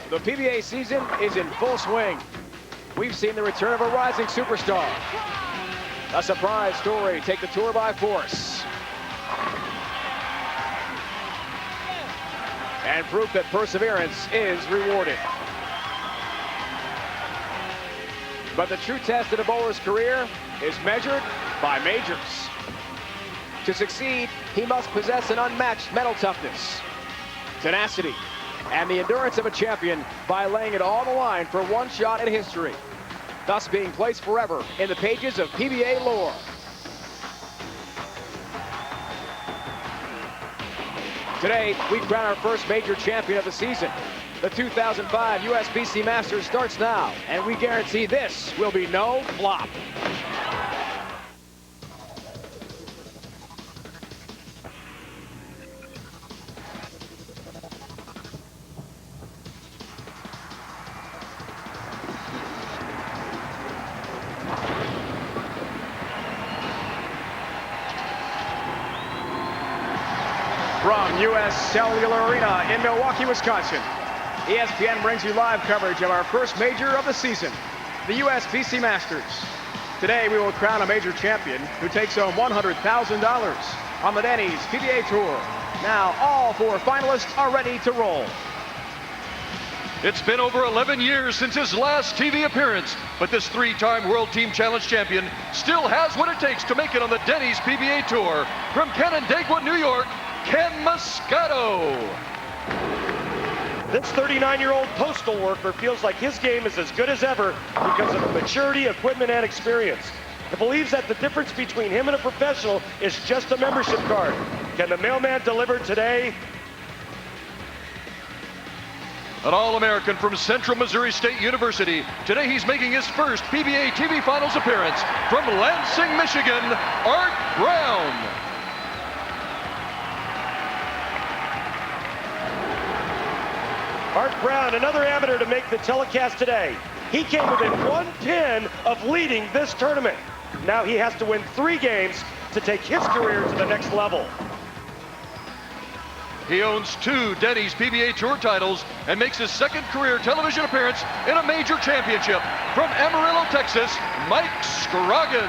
The PBA season is in full swing. We've seen the return of a rising superstar. A surprise story take the tour by force. And proof that perseverance is rewarded. But the true test of a bowler's career is measured by majors. To succeed, he must possess an unmatched mental toughness, tenacity, and the endurance of a champion by laying it all on the line for one shot at history, thus being placed forever in the pages of PBA lore. Today, we crown our first major champion of the season. The 2005 USBC Masters starts now, and we guarantee this will be no flop. From US Cellular Arena in Milwaukee, Wisconsin, ESPN brings you live coverage of our first major of the season, the USBC Masters. Today, we will crown a major champion who takes home $100,000 on the Denny's PBA Tour. Now, all four finalists are ready to roll. It's been over 11 years since his last TV appearance, but this three-time World Team Challenge champion still has what it takes to make it on the Denny's PBA Tour. From Canandaigua, New York, Ken Muscato. This 39-year-old postal worker feels like his game is as good as ever because of maturity, equipment, and experience. He believes that the difference between him and a professional is just a membership card. Can the mailman deliver today? An All-American from Central Missouri State University. Today he's making his first PBA TV Finals appearance. From Lansing, Michigan, Art Brown. Art Brown, another amateur to make the telecast today. He came within one pin of leading this tournament. Now he has to win 3 games to take his career to the next level. He owns 2 Denny's PBA Tour titles and makes his second career television appearance in a major championship. From Amarillo, Texas, Mike Scroggins.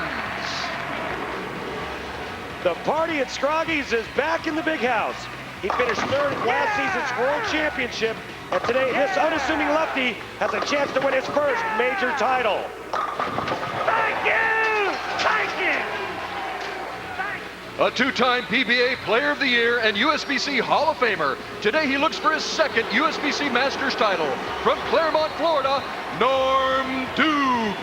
The party at Scroggins is back in the big house. He finished 3rd at last season's World Championship, and today this unassuming lefty has a chance to win his first major title. Thank you! Thank you! A 2-time PBA Player of the Year and USBC Hall of Famer. Today he looks for his second USBC Masters title. From Claremont, Florida, Norm Duke.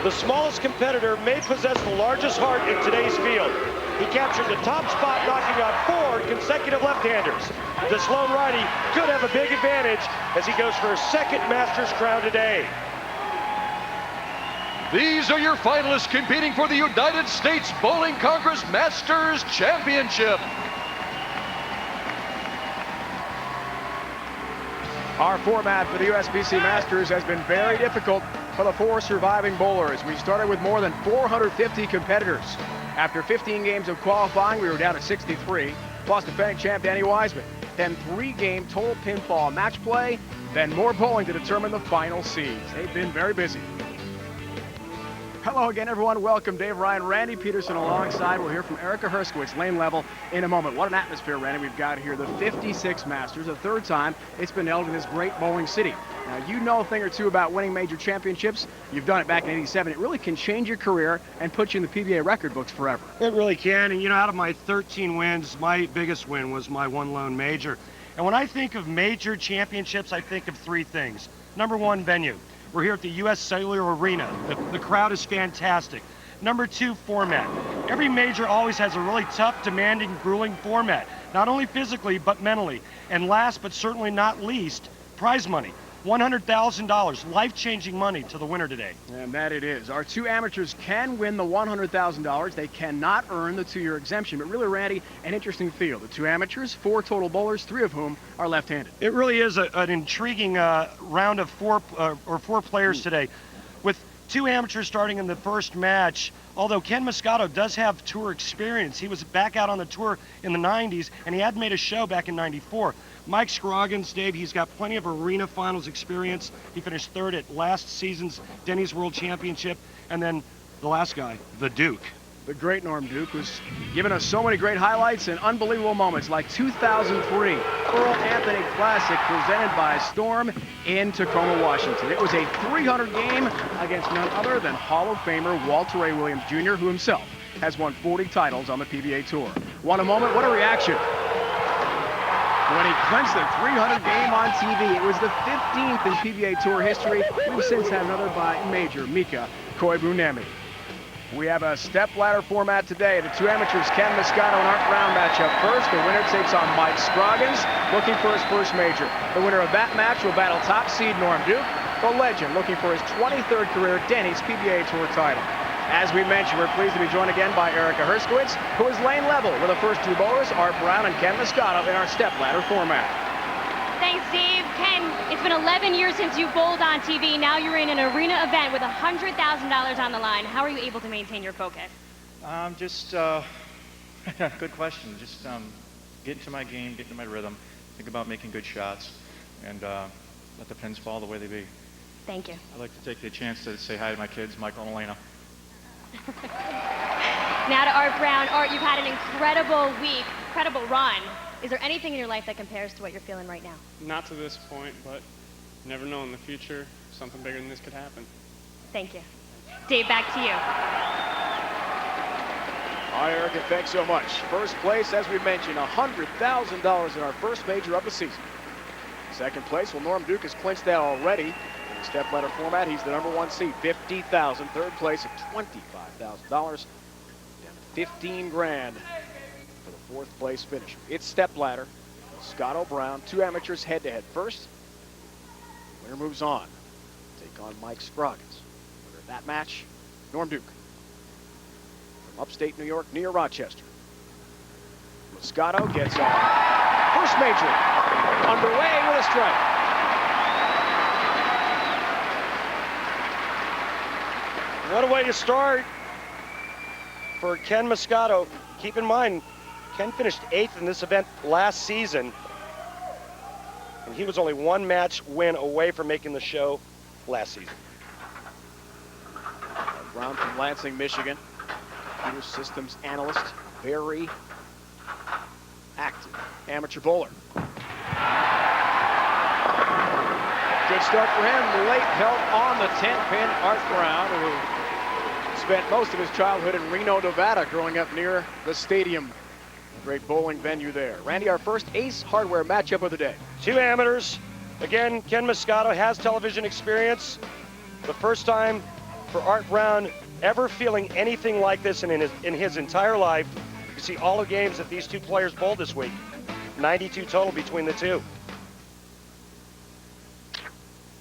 The smallest competitor may possess the largest heart in today's field. He captured the top spot, knocking out 4 consecutive left-handers. This lone righty could have a big advantage as he goes for his second Masters crown today. These are your finalists competing for the United States Bowling Congress Masters Championship. Our format for the USBC Masters has been very difficult for the 4 surviving bowlers. We started with more than 450 competitors. After 15 games of qualifying, we were down to 63, plus defending champ Danny Wiseman. Then 3-game total pinfall match play, then more bowling to determine the final seeds. They've been very busy. Hello again, everyone. Welcome, Dave Ryan, Randy Peterson alongside. We'll hear from Erica Herskowitz, lane level, in a moment. What an atmosphere, Randy, we've got here. The 56 Masters, the 3rd time it's been held in this great bowling city. Now, you know a thing or two about winning major championships. You've done it back in '87. It really can change your career and put you in the PBA record books forever. It really can. And, you know, out of my 13 wins, my biggest win was my 1 lone major. And when I think of major championships, I think of 3 things. Number 1, venue. We're here at the US Cellular Arena. The crowd is fantastic. Number 2, format. Every major always has a really tough, demanding, grueling format, not only physically, but mentally. And last, but certainly not least, prize money. $100,000, life-changing money to the winner today. And that it is. Our 2 amateurs can win the $100,000. They cannot earn the 2-year exemption. But really, Randy, an interesting field. The 2 amateurs, 4 total bowlers, 3 of whom are left-handed. It really is an intriguing round of 4 players today. With two amateurs starting in the first match. Although Ken Muscato does have tour experience. He was back out on the tour in the 90s, and he had made a show back in 94. Mike Scroggins, Dave, he's got plenty of arena finals experience. He finished third at last season's Denny's World Championship. And then the last guy, the Duke. The great Norm Duke, who's given us so many great highlights and unbelievable moments like 2003 Earl Anthony Classic presented by Storm in Tacoma, Washington. It was a 300 game against none other than Hall of Famer Walter Ray Williams Jr., who himself has won 40 titles on the PBA Tour. Want a moment? What a reaction. When he clinched the 300 game on TV, it was the 15th in PBA Tour history. We've since had another by Major Mika Koibunemi. We have a step-ladder format today. The two amateurs, Ken Muscato and Art Brown, match up first. The winner takes on Mike Scroggins, looking for his first major. The winner of that match will battle top seed Norm Duke, the legend looking for his 23rd career Denny's PBA Tour title. As we mentioned, we're pleased to be joined again by Erica Herskowitz, who is lane level with the first two bowlers, Art Brown and Ken Muscato, in our step-ladder format. Thanks, Steve. Ken, it's been 11 years since you bowled on TV. Now you're in an arena event with $100,000 on the line. How are you able to maintain your focus? Good question. Just get into my game, get into my rhythm, think about making good shots, and let the pins fall the way they be. Thank you. I'd like to take the chance to say hi to my kids, Michael and Elena. Now to Art Brown. Art, you've had an incredible week, incredible run. Is there anything in your life that compares to what you're feeling right now? Not to this point, but you never know in the future, something bigger than this could happen. Thank you. Dave, back to you. All right, Erica, thanks so much. First place, as we mentioned, $100,000 in our first major of the season. Second place, well, Norm Duke has clinched that already. In the step-ladder format, he's the #1 seed, $50,000. Third place at $25,000. Down to 15 grand for the fourth place finisher. It's step-ladder. Scott Brown, two amateurs head-to-head. First, winner moves on. Take on Mike Scroggins. Winner of that match, Norm Duke. From upstate New York, near Rochester. Muscato gets first major underway with a strike. What a way to start for Ken Muscato. Keep in mind, Ken finished 8th in this event last season, and he was only one match win away from making the show last season. Brown from Lansing, Michigan. Computer systems analyst, very active amateur bowler. Good start for him. Late help on the 10-pin. Art Brown, who spent most of his childhood in Reno, Nevada, growing up near the stadium. Great bowling venue there. Randy, our first Ace Hardware matchup of the day. Two amateurs. Again, Ken Muscato has television experience. The first time for Art Brown ever feeling anything like this in his entire life. You see all the games that these two players bowled this week. 92 total between the two.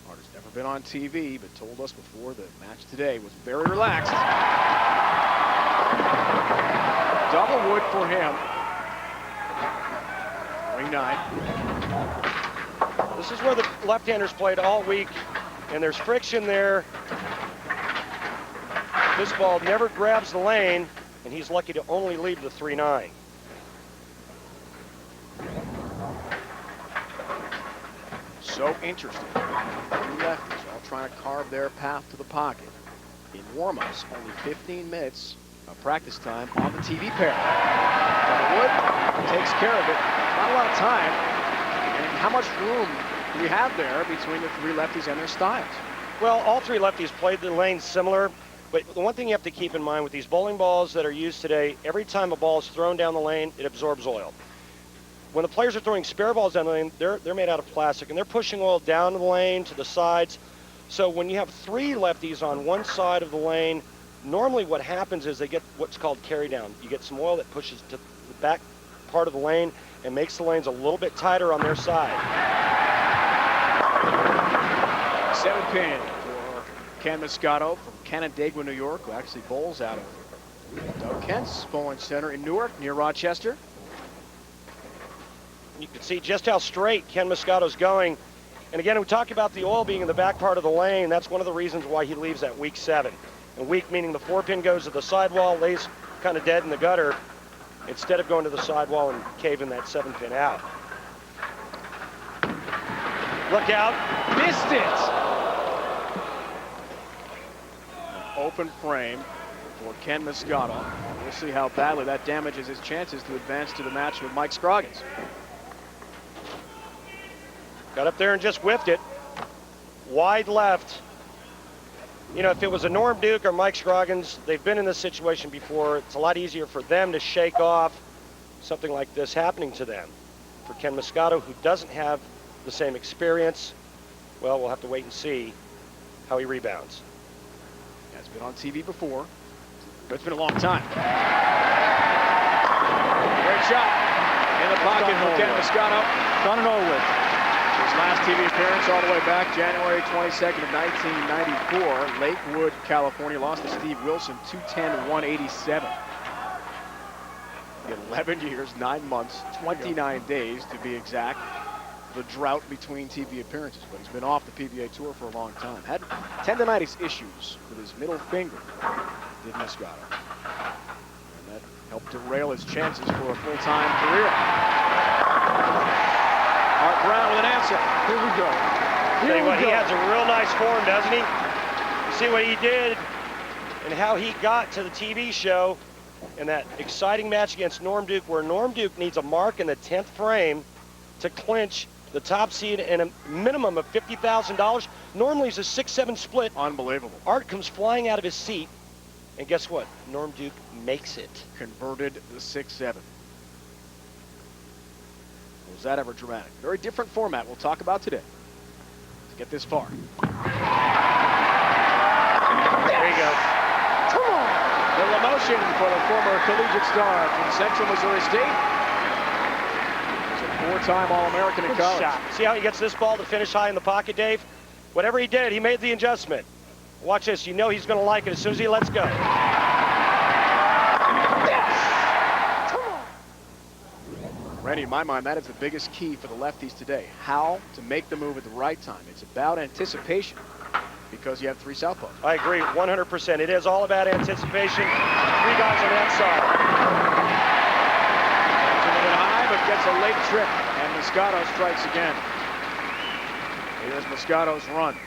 Art has never been on TV, but told us before the match today was very relaxed. Double wood for him. Ring 9. This is where the left-handers played all week, and there's friction there. This ball never grabs the lane, and he's lucky to only leave the 3-9. So interesting. Two lefties all trying to carve their path to the pocket. In warm-ups, only 15 minutes of practice time on the TV pair. Wood takes care of it. Not a lot of time. And how much room do we have there between the three lefties and their styles? Well, all three lefties played the lane similar, but the one thing you have to keep in mind with these bowling balls that are used today, every time a ball is thrown down the lane, it absorbs oil. When the players are throwing spare balls down the lane, they're made out of plastic, and they're pushing oil down the lane to the sides. So when you have three lefties on one side of the lane, normally what happens is they get what's called carry down. You get some oil that pushes to the back part of the lane and makes the lanes a little bit tighter on their side. 7-pin for Ken Muscato from Canandaigua, New York, who actually bowls out of Doug Kent's bowling center in Newark, near Rochester. You can see just how straight Ken Muscato's going. And again, we talk about the oil being in the back part of the lane. That's one of the reasons why he leaves at week 7. And weak meaning the 4-pin goes to the sidewall, lays kind of dead in the gutter, instead of going to the sidewall and caving that 7-pin out. Look out. Missed it. An open frame for Ken Muscato. We'll see how badly that damages his chances to advance to the match with Mike Scroggins. Got up there and just whiffed it. Wide left. You know, if it was a Norm Duke or Mike Scroggins, they've been in this situation before. It's a lot easier for them to shake off something like this happening to them. For Ken Muscato, who doesn't have the same experience, well, we'll have to wait and see how he rebounds. Yeah, it's been on TV before, but it's been a long time. Great shot in the pocket for Ken Muscato. Done and over with. His last TV appearance all the way back January 22nd of 1994, Lakewood, California. Lost to Steve Wilson, 210-187. 11 years, 9 months, 29 days to be exact. The drought between TV appearances, but he's been off the PBA Tour for a long time. Had tendonitis issues with his middle finger, did Muscato. And that helped derail his chances for a full-time career. Art Brown with an answer. Here we go. Tell you what, he has a real nice form, doesn't he? You see what he did and how he got to the TV show in that exciting match against Norm Duke, where Norm Duke needs a mark in the 10th frame to clinch the top seed and a minimum of $50,000. Norm leaves a 6-7 split. Unbelievable. Art comes flying out of his seat, and guess what? Norm Duke makes it. Converted the 6-7. Was that ever dramatic? Very different format we'll talk about today to get this far. There you go. Come on. A little emotion for the former collegiate star from Central Missouri State. He's a 4-time All-American in college. Shot. See how he gets this ball to finish high in the pocket, Dave? Whatever he did, he made the adjustment. Watch this. You know he's going to like it as soon as he lets go. Randy, in my mind, that is the biggest key for the lefties today. How to make the move at the right time. It's about anticipation because you have 3 southpaws. I agree 100%. It is all about anticipation. 3 guys on that side. A little bit high, but gets a late trip, and Muscato strikes again. Here's Muscato's run.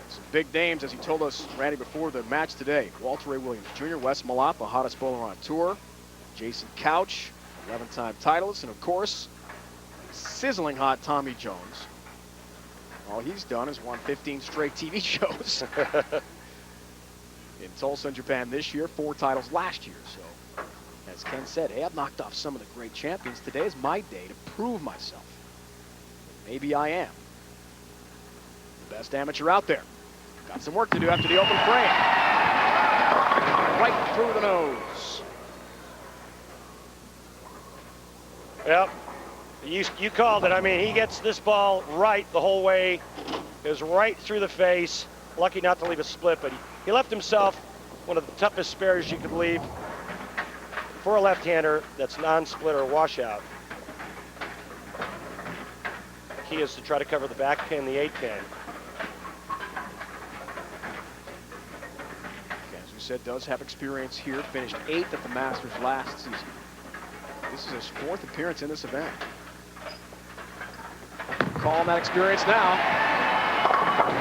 Some big names, as he told us, Randy, before the match today. Walter Ray Williams Jr., Wes Malott, the hottest bowler on tour. Jason Couch, 11-time titleist, and of course, sizzling hot Tommy Jones. All he's done is won 15 straight TV shows. In Tulsa and Japan this year, 4 titles last year. So, as Ken said, hey, I've knocked off some of the great champions. Today is my day to prove myself. Maybe I am the best amateur out there. Got some work to do after the open frame. Right through the nose. Yep. You called it. I mean, he gets this ball right the whole way. It was right through the face. Lucky not to leave a split, but he left himself one of the toughest spares you could leave for a left-hander that's non-split or washout. The key is to try to cover the back pin, the 8-pin. As we said, does have experience here. Finished 8th at the Masters last season. This is his 4th appearance in this event. Calling that experience now.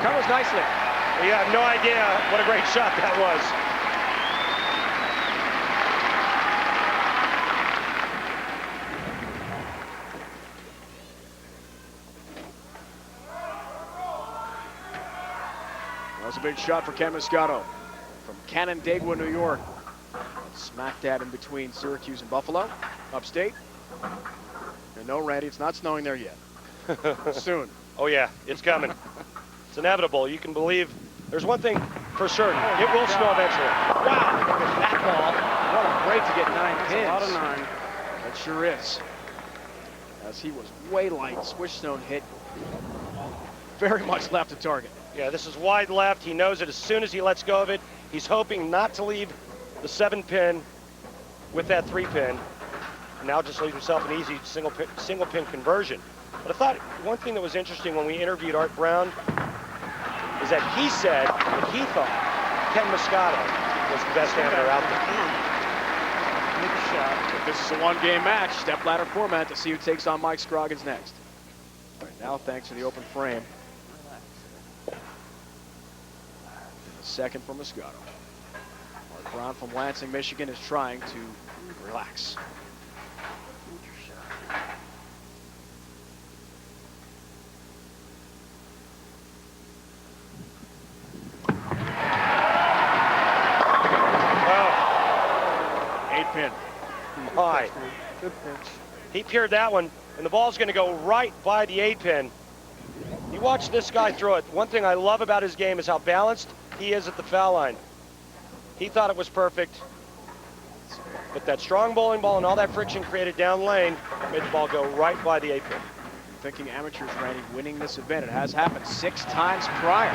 Covers nicely. You have no idea what a great shot that was. That was a big shot for Ken Muscato from Canandaigua, New York. Smack dab in between Syracuse and Buffalo, upstate. And no, Randy, it's not snowing there yet. Soon. Oh yeah, it's coming. It's inevitable. You can believe. There's one thing for certain. It will snow eventually. Wow, look at that ball. What a break to get 9 pins. A lot of 9. That sure is. As he was way light, switch stone hit. Very much left to target. Yeah, this is wide left. He knows it as soon as he lets go of it. He's hoping not to leave the 7-pin with that 3-pin. and now just leaves himself an easy single pin conversion. But I thought one thing that was interesting when we interviewed Art Brown is that he said that he thought Ken Muscato was the best amateur out there. Make a shot. But this is a one-game match, step-ladder format, to see who takes on Mike Scroggins next. All right, now, thanks to the open frame. The second for Muscato. Art Brown from Lansing, Michigan, is trying to relax. Pin. My. Good pitch. He peered that one, and the ball's going to go right by the 8-pin. You watch this guy throw it. One thing I love about his game is how balanced he is at the foul line. He thought it was perfect, but that strong bowling ball and all that friction created down lane made the ball go right by the 8-pin. Thinking amateurs, Randy, winning this event. It has happened 6 times prior.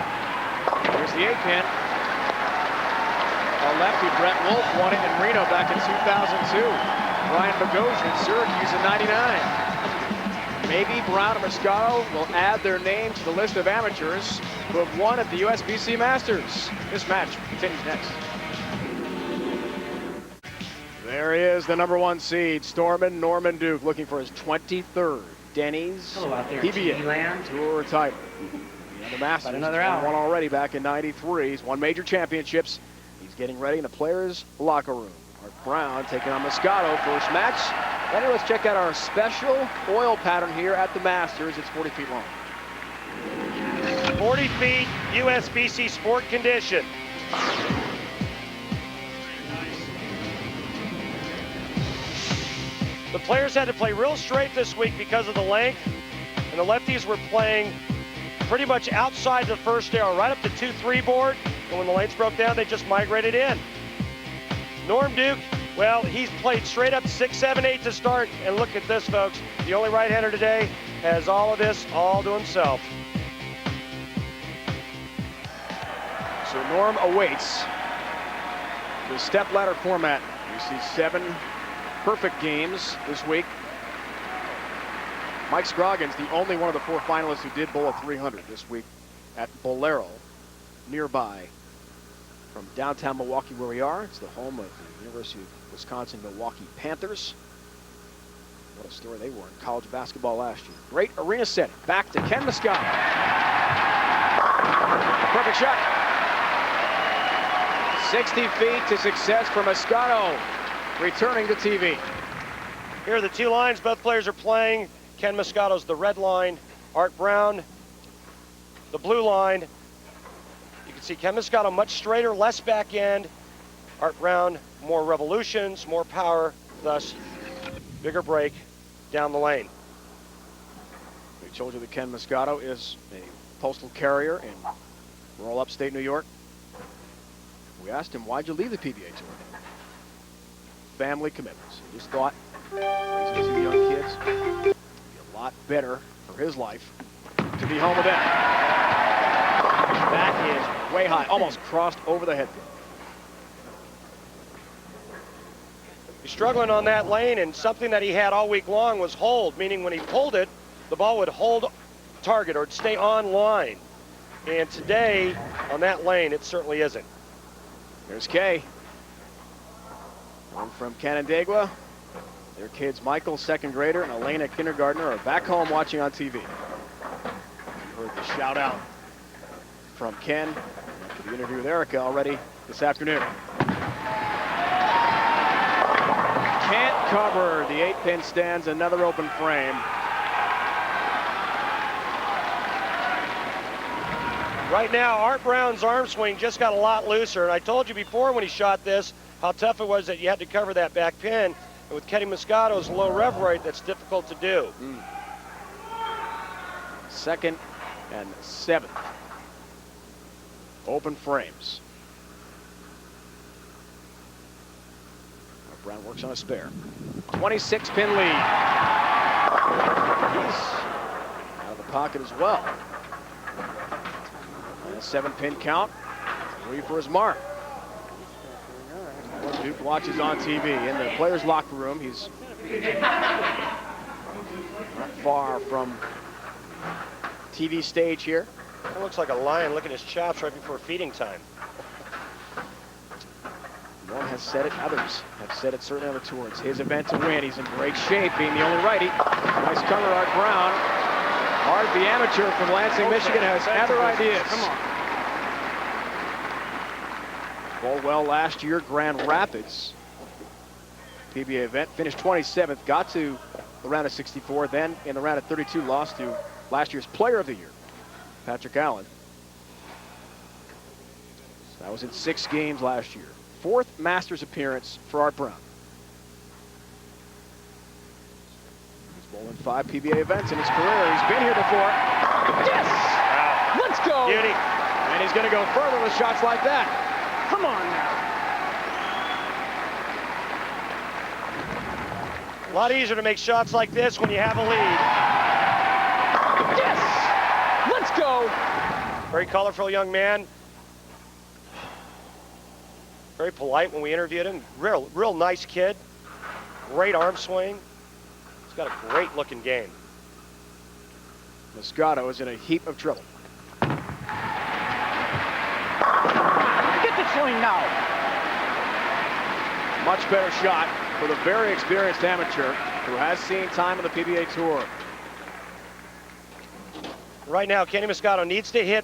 Here's the 8-pin. A lefty, Brett Wolf, won it in Reno back in 2002. Brian Bogosian in Syracuse in '99. Maybe Brown and Muscato will add their name to the list of amateurs who have won at the USBC Masters. This match continues next. There is the #1 seed, Stormin Norman Duke, looking for his 23rd Denny's PBA Tour title. The Masters, another hour. Won already back in '93. He's won major championships. He's getting ready in the players' locker room. Art Brown taking on Muscato, first match. Then let's check out our special oil pattern here at the Masters. It's 40 feet long. 40 feet, USBC Sport Condition. The players had to play real straight this week because of the length, and the lefties were playing pretty much outside the first arrow, right up the 2-3 board. And when the lanes broke down, they just migrated in. Norm Duke, well, he's played straight up 6, 7, 8 to start. And look at this, folks. The only right-hander today has all of this all to himself. So Norm awaits the step-ladder format. You see 7 perfect games this week. Mike Scroggins, the only one of the 4 finalists who did bowl a 300 this week at Bolero, nearby from downtown Milwaukee where we are. It's the home of the University of Wisconsin Milwaukee Panthers. What a story they were in college basketball last year. Great arena setting. Back to Ken Muscato. Perfect shot. 60 feet to success for Muscato, returning to TV. Here are the 2 lines both players are playing. Ken Muscato's the red line, Art Brown the blue line. You can see Ken Muscato much straighter, less back end. Art Brown, more revolutions, more power, thus bigger break down the lane. We told you that Ken Muscato is a postal carrier in rural upstate New York. We asked him, why'd you leave the PBA Tour? Family commitments. He just thought raising 2 young kids would be a lot better for his life to be home with them. That is way high, almost crossed over the head. He's struggling on that lane, and something that he had all week long was hold, meaning when he pulled it, the ball would hold target or stay on line. And today, on that lane, it certainly isn't. There's Kay. One from Canandaigua. Their kids, Michael, 2nd grader, and Elena, kindergartner, are back home watching on TV. You heard the shout out from Ken after the interview with Erica already this afternoon. Can't cover. The 8-pin stands, another open frame. Right now, Art Brown's arm swing just got a lot looser. And I told you before when he shot this how tough it was that you had to cover that back pin. And with Kenny Muscato's low rev rate, that's difficult to do. 2nd and 7th. Open frames. Brown works on a spare. 26-pin lead. He's out of the pocket as well. And a 7-pin count. 3 for his mark. Duke watches on TV in the players' locker room. He's Not far from TV stage here. It looks like a lion licking his chops right before feeding time. One has said it, others have said it certainly on the tour. It's his event to win. He's in great shape, being the only righty. Nice cover, Art Brown. Art, the amateur from Lansing, Michigan, has other ideas. Come on. Bowled well last year, Grand Rapids PBA event. Finished 27th, got to the round of 64, then in the round of 32 lost to last year's Player of the Year, Patrick Allen. So that was in 6 games last year. 4th Masters appearance for Art Brown. He's bowled in 5 PBA events in his career. He's been here before. Yes! Wow. Let's go! Beauty. And he's going to go further with shots like that. Come on now. A lot easier to make shots like this when you have a lead. Yes! Let's go! Very colorful young man. Very polite when we interviewed him. Real nice kid. Great arm swing. He's got a great looking game. Muscato is in a heap of trouble. Get the swing now. Much better shot for the very experienced amateur who has seen time on the PBA Tour. Right now, Kenny Muscato needs to hit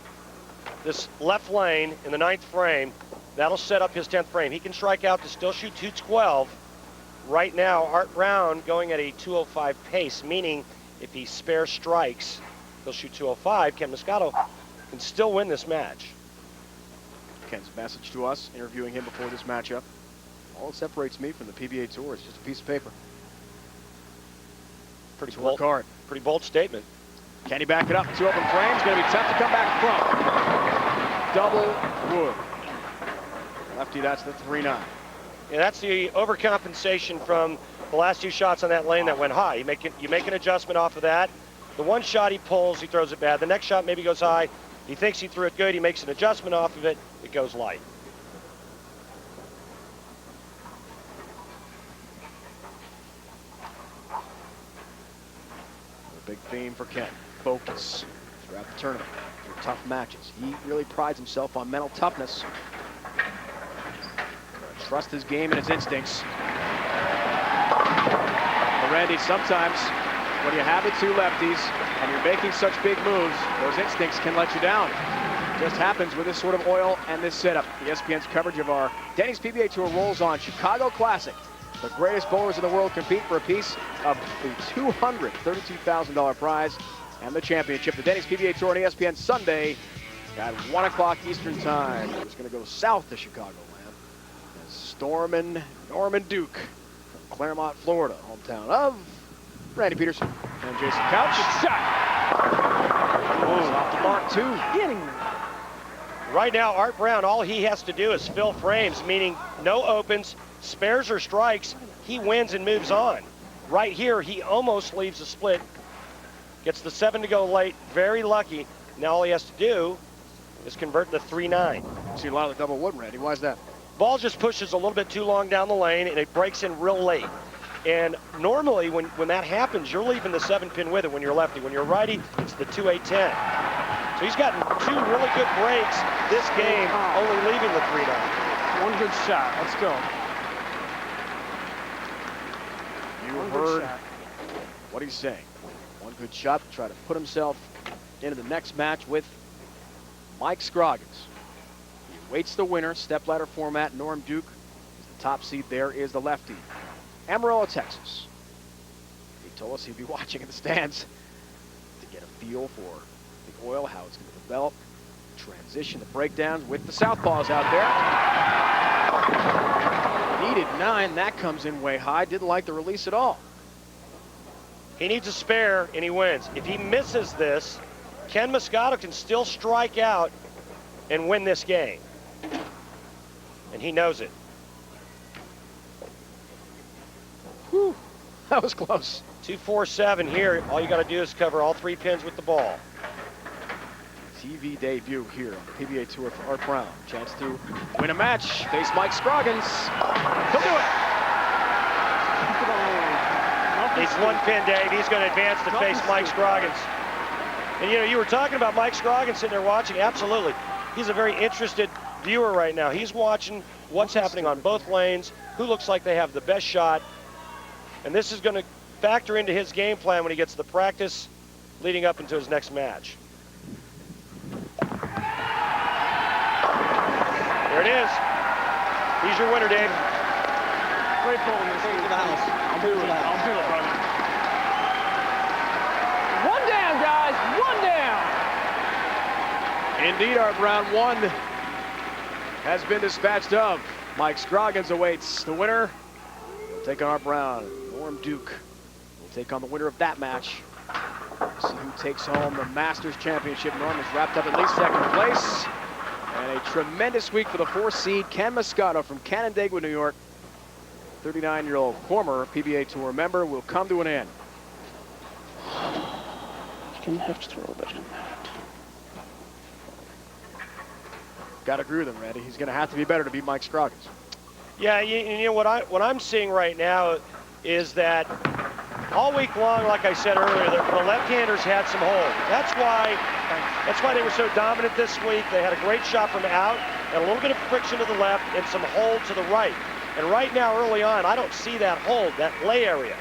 this left lane in the 9th frame. That'll set up his 10th frame. He can strike out to still shoot 212. Right now, Art Brown going at a 205 pace, meaning if he spare strikes, he'll shoot 205. Ken Muscato can still win this match. Ken's message to us, interviewing him before this matchup. All that separates me from the PBA Tour is just a piece of paper. Pretty Work hard. Pretty bold statement. Can he back it up? 2 open frames. Going to be tough to come back from. Double wood. Lefty, that's the 3-9. Yeah, that's the overcompensation from the last 2 shots on that lane that went high. You make an adjustment off of that. The one shot he pulls, he throws it bad. The next shot maybe goes high. He thinks he threw it good. He makes an adjustment off of it. It goes light. A big theme for Ken. Focus throughout the tournament. Through tough matches. He really prides himself on mental toughness. Trust his game and his instincts. But Randy, sometimes when you have the 2 lefties and you're making such big moves, those instincts can let you down. It just happens with this sort of oil and this setup. ESPN's coverage of our Denny's PBA Tour rolls on. Chicago Classic. The greatest bowlers in the world compete for a piece of the $232,000 prize and the championship. The Denny's PBA Tour on ESPN Sunday at 1 o'clock Eastern Time. It's going to go south to Chicago. Stormin' Norman Duke from Claremont, Florida, hometown of Randy Peterson and Jason Couch. Shot. Off the mark, 2. Right now, Art Brown, all he has to do is fill frames, meaning no opens, spares or strikes. He wins and moves on. Right here, he almost leaves a split. Gets the 7 to go late. Very lucky. Now all he has to do is convert the 3-9. See a lot of the double wood, Randy. Why is that? Ball just pushes a little bit too long down the lane, and it breaks in real late. And normally, when that happens, you're leaving the 7-pin with it when you're lefty. When you're righty, it's the 2-8-10. So he's gotten 2 really good breaks this game, only leaving the 3-9. One good shot. Let's go. You heard what he's saying. One good shot to try to put himself into the next match with Mike Scroggins. He waits the winner, stepladder format. Norm Duke is the top seed. There is the lefty. Amarillo, Texas. He told us he'd be watching in the stands to get a feel for the oil, how it's going to develop, transition, the breakdowns with the southpaws out there. Needed 9. That comes in way high. Didn't like the release at all. He needs a spare, and he wins. If he misses this, Ken Muscato can still strike out and win this game. And he knows it. Whew, that was close. 2-4-7 here. All you got to do is cover all 3 pins with the ball. TV debut here on the PBA Tour for Art Brown. Chance to win a match. Face Mike Scroggins. He'll do it. He's one pin, Dave. He's going to advance to face Mike Scroggins. And you were talking about Mike Scroggins sitting there watching. Absolutely. He's a very interested viewer right now. He's watching what's happening on both lanes, who looks like they have the best shot. And this is going to factor into his game plan when he gets the practice leading up into his next match. There it is. He's your winner, Dave. Great bowling. Take it to the house. I'll do it, brother. One down, guys. One down. Indeed, Art Brown, one has been dispatched of. Mike Scroggins awaits the winner. He'll take on Art Brown. Norm Duke will take on the winner of that match. See who takes home the Masters Championship. Norm is wrapped up at least second place. And a tremendous week for the 4th seed, Ken Muscato from Canandaigua, New York. 39-year-old former PBA Tour member will come to an end. You can have to throw that in. Got to agree with him, Randy. He's going to have to be better to beat Mike Scroggins. Yeah, you know what I'm seeing right now is that all week long, like I said earlier, the left-handers had some hold. That's why they were so dominant this week. They had a great shot from out, and a little bit of friction to the left, and some hold to the right. And right now, early on, I don't see that hold, that lay area.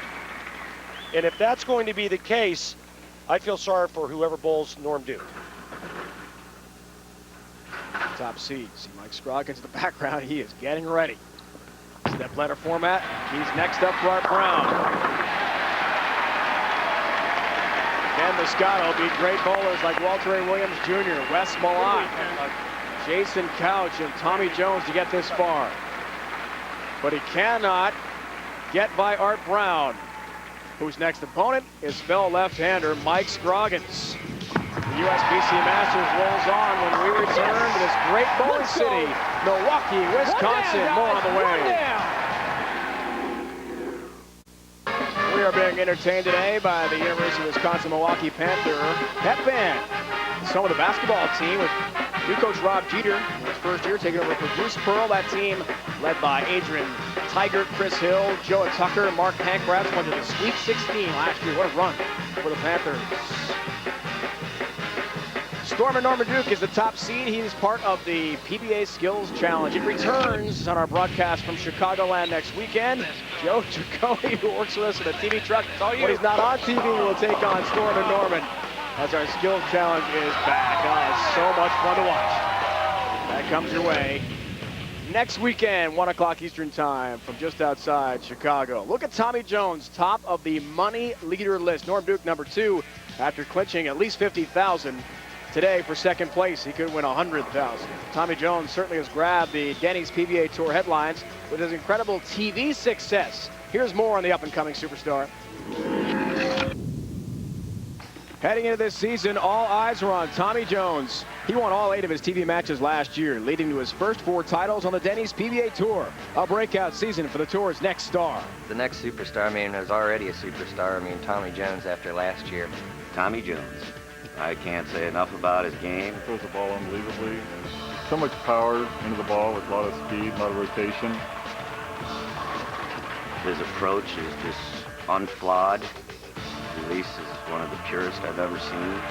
And if that's going to be the case, I feel sorry for whoever bowls Norm Duke. Top seed. See Mike Scroggins in the background. He is getting ready. Step ladder format. He's next up for Art Brown. Ken Muscato beat great bowlers like Walter A. Williams Jr., Wes Malott, Jason Couch, and Tommy Jones to get this far. But he cannot get by Art Brown, whose next opponent is fellow left-hander Mike Scroggins. The USBC Masters rolls on when we return to this great bowling city, Milwaukee, Wisconsin. More on the way. We are being entertained today by the University of Wisconsin-Milwaukee Panther Pep Band. Some of the basketball team with new coach Rob Jeter in his first year taking over for Bruce Pearl. That team led by Adrian Tigert, Chris Hill, Joe Tucker, Mark Pankratz went to the Sweet 16 last year. What a run for the Panthers. Stormer Norman Duke is the top seed. He is part of the PBA Skills Challenge. It returns on our broadcast from Chicagoland next weekend. Joe Tricone, who works with us in a TV truck, when he's not on TV, will take on Stormer Norman as our Skills Challenge is back. Oh, it's so much fun to watch. That comes your way next weekend, 1 o'clock Eastern time from just outside Chicago. Look at Tommy Jones, top of the money leader list. Norm Duke, number 2, after clinching at least $50,000 today for second place. He could win $100,000. Tommy Jones certainly has grabbed the Denny's PBA Tour headlines with his incredible TV success. Here's more on the up-and-coming superstar. Heading into this season, all eyes are on Tommy Jones. He won all 8 of his TV matches last year, leading to his first 4 titles on the Denny's PBA Tour. A breakout season for the Tour's next star. The next superstar, I mean, is already a superstar. I mean, Tommy Jones after last year. Tommy Jones. I can't say enough about his game. He throws the ball unbelievably. So much power into the ball with a lot of speed, a lot of rotation. His approach is just unflawed. His release is one of the purest I've ever seen.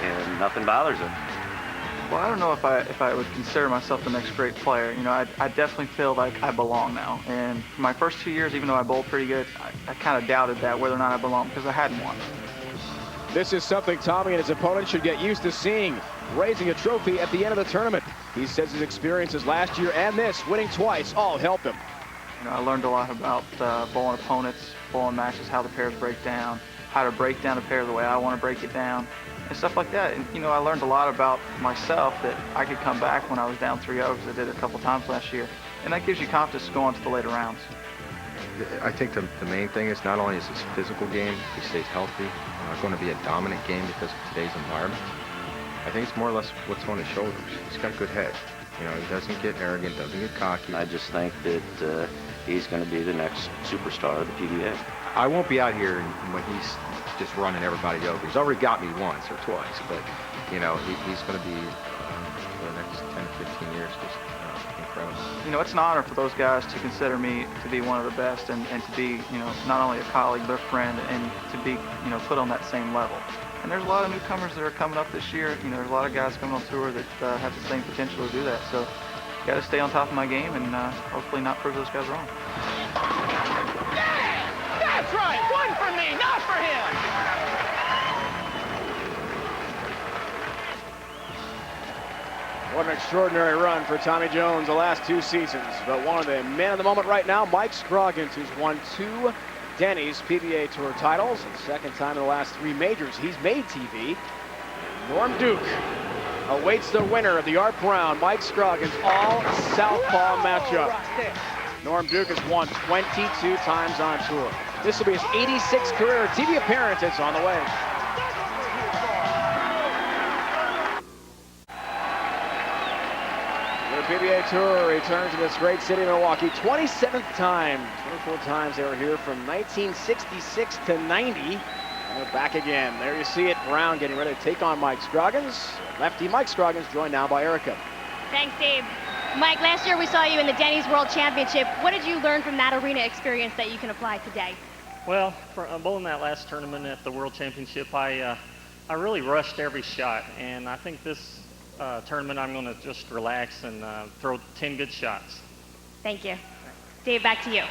And nothing bothers him. Well, I don't know if I would consider myself the next great player. You know, I definitely feel like I belong now. And for my first 2 years, even though I bowled pretty good, I kind of doubted that, whether or not I belong, because I hadn't won. This is something Tommy and his opponent should get used to seeing, raising a trophy at the end of the tournament. He says his experiences last year and this, winning twice, all helped him. You know, I learned a lot about bowling opponents, bowling matches, how the pairs break down, how to break down a pair the way I want to break it down, and stuff like that. And, you know, I learned a lot about myself that I could come back when I was down 3-0, because I did it a couple times last year. And that gives you confidence to go on to the later rounds. I think the main thing is not only is his physical game, he stays healthy, going to be a dominant game because of today's environment. I think it's more or less what's on his shoulders. He's got a good head. You know, he doesn't get arrogant, doesn't get cocky. I just think that he's going to be the next superstar of the PBA. I won't be out here when he's just running everybody over. He's already got me once or twice, but, you know, he's going to be, for the next 10, 15 years, just incredible. you know, it's an honor for those guys to consider me to be one of the best and to be, you know, not only a colleague but a friend and to be, you know, put on that same level. And there's a lot of newcomers that are coming up this year. You know, there's a lot of guys coming on tour that have the same potential to do that. So, got to stay on top of my game and hopefully not prove those guys wrong. That's right. One for me, not for him. What an extraordinary run for Tommy Jones the last 2 seasons. But one of the men of the moment right now, Mike Scroggins, who's won 2 Denny's PBA Tour titles, and second time in the last 3 majors he's made TV. Norm Duke awaits the winner of the Art Brown Mike Scroggins all southpaw matchup. Norm Duke has won 22 times on tour. This will be his 86th career TV appearance. It's on the way. The PBA Tour returns to this great city of Milwaukee. 27th time. 24 times they were here from 1966 to 90. And they're back again. There you see it. Brown getting ready to take on Mike Scroggins. Lefty Mike Scroggins joined now by Erica. Thanks, Dave. Mike, last year we saw you in the Denny's World Championship. What did you learn from that arena experience that you can apply today? Well, for bowling that last tournament at the World Championship, I really rushed every shot, and I think this tournament I'm going to just relax and throw 10 good shots. Thank you. Dave, back to you.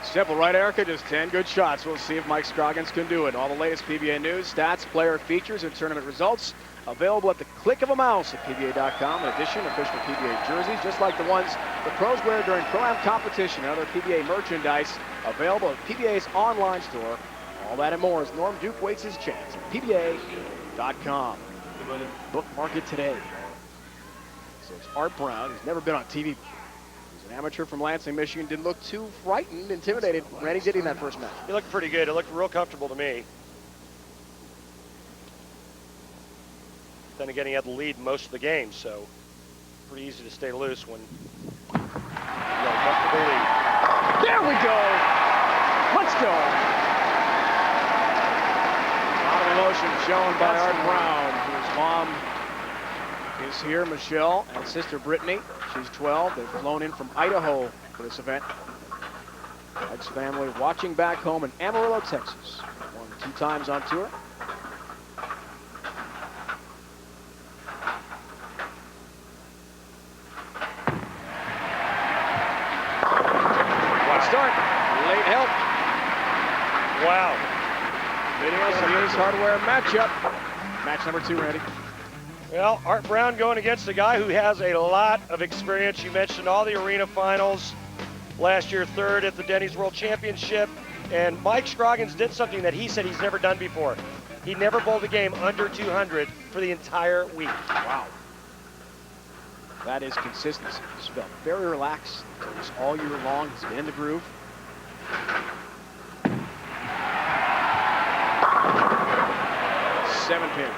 Simple, right, Erica? Just 10 good shots. We'll see if Mike Scroggins can do it. All the latest PBA news, stats, player features, and tournament results available at the click of a mouse at PBA.com. In addition, official PBA jerseys, just like the ones the pros wear during Pro-Am competition, and other PBA merchandise available at PBA's online store. All that and more as Norm Duke waits his chance at PBA.com. Bookmark it today. So it's Art Brown, who's never been on TV. He's an amateur from Lansing, Michigan. Didn't look too frightened, intimidated. Randy, did he in that first match? He looked pretty good. It looked real comfortable to me. Then again, he had the lead most of the game, so pretty easy to stay loose when you got a comfortable lead. There we go. Let's go. A lot of emotion shown by Art Brown, whose mom is here, Michelle, and sister Brittany. She's 12. They've flown in from Idaho for this event. Mike's family watching back home in Amarillo, Texas. Won 2 times on tour. Start. Late help. Wow. Videos of the Ace Hardware matchup. Match number 2, Randy. Well, Art Brown going against a guy who has a lot of experience. You mentioned all the arena finals. Last year, 3rd at the Denny's World Championship. And Mike Scroggins did something that he said he's never done before. He never bowled a game under 200 for the entire week. Wow. That is consistency. He's felt very relaxed all year long. He's been in the groove. Seven pin.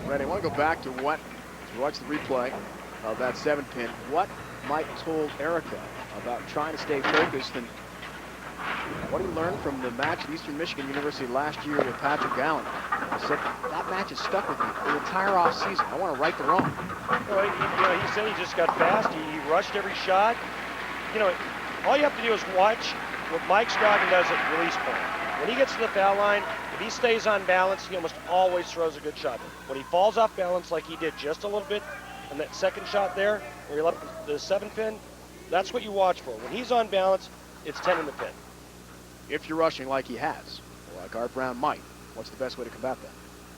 Randy, I want to go back to what, as we watch the replay of that 7 pin, what Mike told Erica about trying to stay focused and what he learned from the match at Eastern Michigan University last year with Patrick Gallen. He said, that match has stuck with me the entire offseason. I want to right the wrong. Well, he said he just got fast. He rushed every shot. You know, all you have to do is watch what Mike Scroggins does at release point. When he gets to the foul line, if he stays on balance, he almost always throws a good shot. When he falls off balance like he did just a little bit on that second shot there, where he left the 7 pin, that's what you watch for. When he's on balance, it's 10 in the pin. If you're rushing like he has, or like Art Brown might, what's the best way to combat that?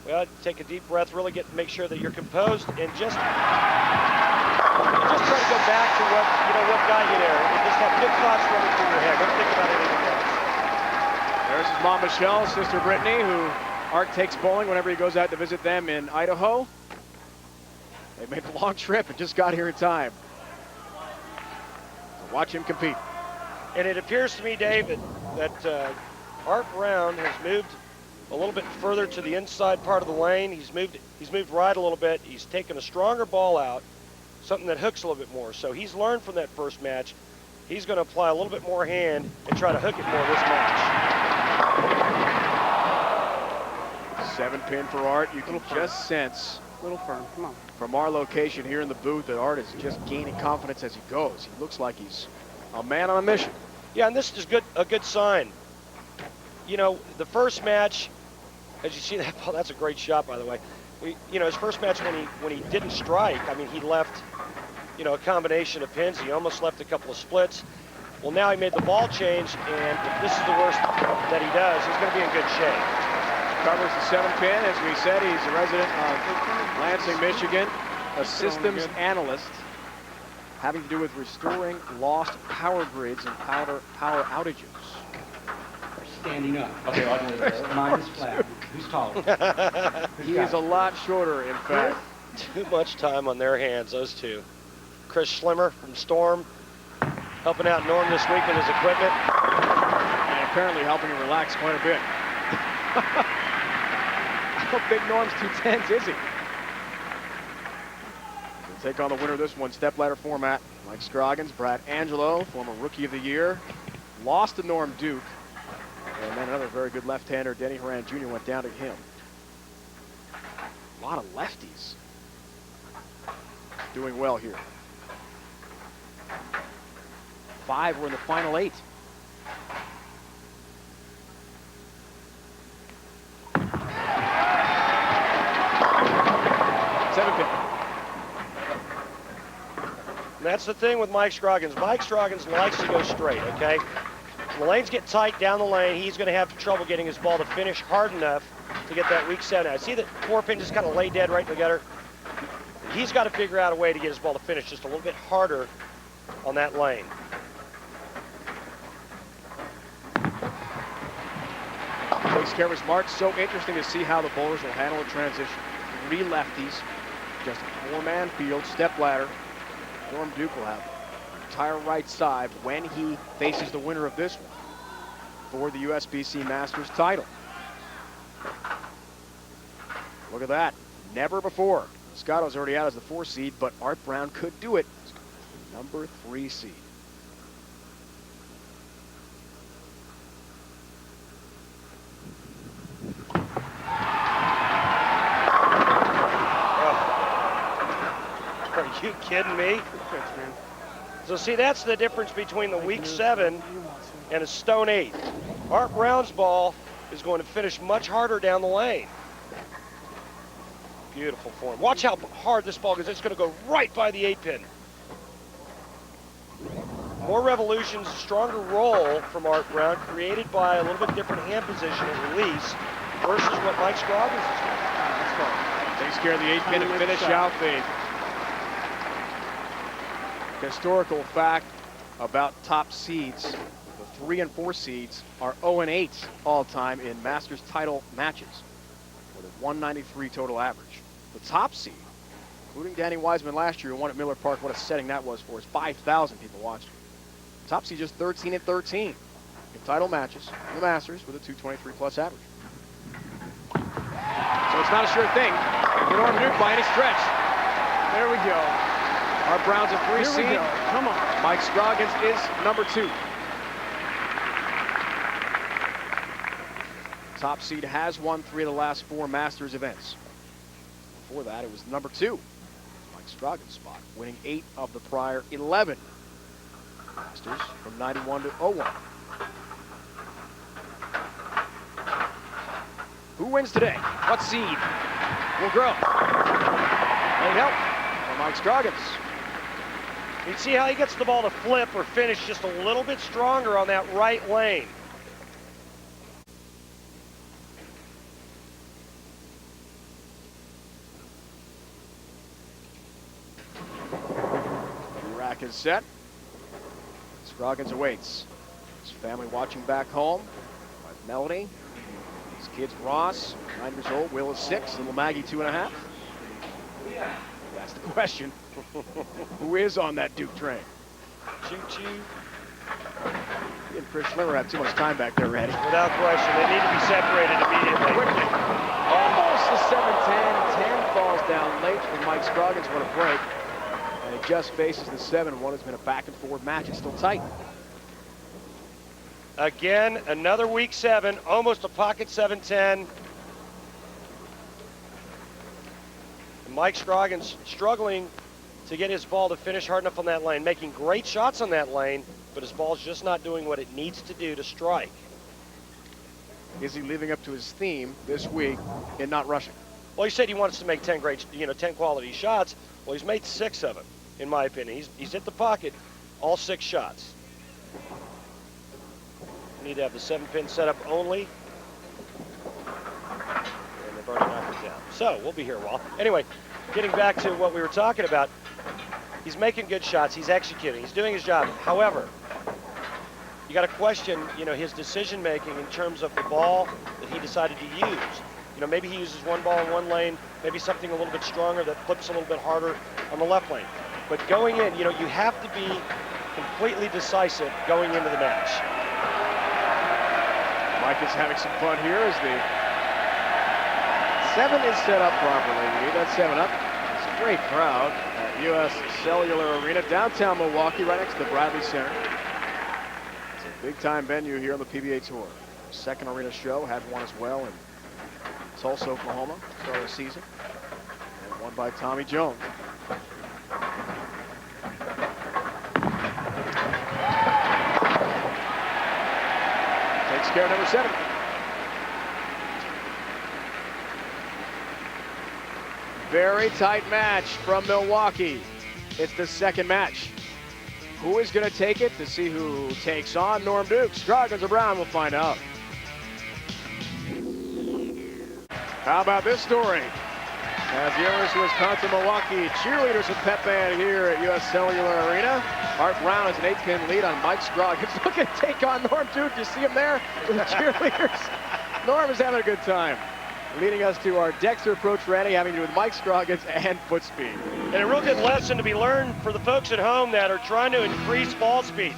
Well, take a deep breath, really make sure that you're composed, and just try to go back to what got you there. And just have good thoughts running through your head. Don't think about anything else. There's his mom, Michelle, sister Brittany, who Art takes bowling whenever he goes out to visit them in Idaho. They made the long trip and just got here in time. So watch him compete. And it appears to me, Dave, that Art Brown has moved a little bit further to the inside part of the lane. He's moved right a little bit. He's taken a stronger ball out, something that hooks a little bit more. So he's learned from that first match. He's going to apply a little bit more hand and try to hook it more this match. 7 pin for Art. You can just sense Little firm. Come on. From our location here in the booth, that Art is just gaining confidence as he goes. He looks like he's a man on a mission. Yeah, and this is a good sign. You know, the first match, as you see that ball, that's a great shot, by the way. You know, his first match when he didn't strike, I mean, he left, you know, a combination of pins. He almost left a couple of splits. Well, now he made the ball change, and if this is the worst that he does, he's going to be in good shape. Covers the 7 pin. As we said, he's a resident of Lansing, Michigan, a systems analyst having to do with restoring lost power grids and power outages. Standing up. Okay, mine is flat. Who's taller? He is a lot shorter, in fact. Too much time on their hands, those two. Chris Schlimmer from Storm, helping out Norm this week with his equipment. And apparently helping him relax quite a bit. How big Norm's 210s is he? He'll take on the winner of this one, stepladder format. Mike Scroggins, Brad Angelo, former Rookie of the Year. Lost to Norm Duke. And then another very good left-hander, Denny Horan Jr. went down to him. A lot of lefties doing well here. 5 were in the final 8. That's the thing with Mike Scroggins. Mike Scroggins likes to go straight, okay? When the lanes get tight down the lane, he's going to have trouble getting his ball to finish hard enough to get that weak 7 out. See that 4 pin just kind of lay dead right in the gutter? He's got to figure out a way to get his ball to finish just a little bit harder on that lane. Takes care of his mark. So interesting to see how the bowlers will handle a transition. 3 lefties, just a 4-man field, step ladder. Norm Duke will have the entire right side when he faces the winner of this one for the USBC Masters title. Look at that. Never before. Muscato's already out as the 4 seed, but Art Brown could do it. Number 3 seed. Are you kidding me? So see, that's the difference between the weak 7 and a stone 8. Art Brown's ball is going to finish much harder down the lane. Beautiful form. Watch how hard this ball goes. It's going to go right by the 8 pin. More revolutions, stronger roll from Art Brown, created by a little bit different hand position and release versus what Mike Scroggins is doing. Takes care of the 8 pin and finish out the historical fact about top seeds. The 3 and 4 seeds are 0-8 all time in Masters title matches with a 193 total average. The top seed, including Danny Wiseman last year, who won at Miller Park, what a setting that was for us. 5,000 people watching. Top seed just 13 and 13 in title matches in the Masters with a 223 plus average. So it's not a sure thing for Norm Duke by any stretch. There we go. Art Brown's a 3 seed. Come on. Mike Scroggins is number 2. Top seed has won 3 of the last 4 Masters events. Before that, it was number 2. Mike Scroggins' spot, winning 8 of the prior 11 Masters from 91 to 01. Who wins today? What seed will grow? Need help from Mike Scroggins. You see how he gets the ball to flip or finish just a little bit stronger on that right lane. The rack is set. Scroggins awaits. His family watching back home. Wife Melanie. His kids Ross, 9 years old. Will is 6. Little Maggie, 2.5. That's the question. Who is on that Duke train? Choo-choo. He and Chris Schlimmer have too much time back there, Randy. Without question. They need to be separated immediately. Quickly. Almost the 7-10. 10 falls down late for Mike Scroggins. What a break. And he just faces the 7-1. It's been a back-and-forth match. It's still tight. Again, another weak 7. Almost a pocket 7-10. And Mike Scroggins struggling to get his ball to finish hard enough on that lane, making great shots on that lane, but his ball's just not doing what it needs to do to strike. Is he living up to his theme this week in not rushing? Well, he said he wants to make 10 quality shots. Well, he's made 6 of them, in my opinion. He's hit the pocket all 6 shots. Need to have the 7-pin set up only. And they've already knocked it down. So we'll be here a while. Anyway, getting back to what we were talking about, he's making good shots. He's executing. He's doing his job. However, you got to question, his decision making in terms of the ball that he decided to use. Maybe he uses one ball in one lane, maybe something a little bit stronger that flips a little bit harder on the left lane. But going in, you have to be completely decisive going into the match. Mike is having some fun here as the 7 is set up properly. You need that 7 up. It's a great crowd at US Cellular Arena, downtown Milwaukee, right next to the Bradley Center. It's a big-time venue here on the PBA Tour. Second arena show, had one as well in Tulsa, Oklahoma, start of the season, and won by Tommy Jones. Takes care of number 7. Very tight match from Milwaukee. It's the second match. Who is going to take it? To see who takes on Norm Duke, Scroggins or Brown, we'll find out. How about this story? As the University of Wisconsin-Milwaukee cheerleaders and pep band here at US Cellular Arena. Art Brown has an 8-pin lead on Mike Scroggins. Looking to take on Norm Duke. You see him there with the cheerleaders. Norm is having a good time. Leading us to our Dexter approach ready, having to do with Mike Scroggins and foot speed. And a real good lesson to be learned for the folks at home that are trying to increase ball speed.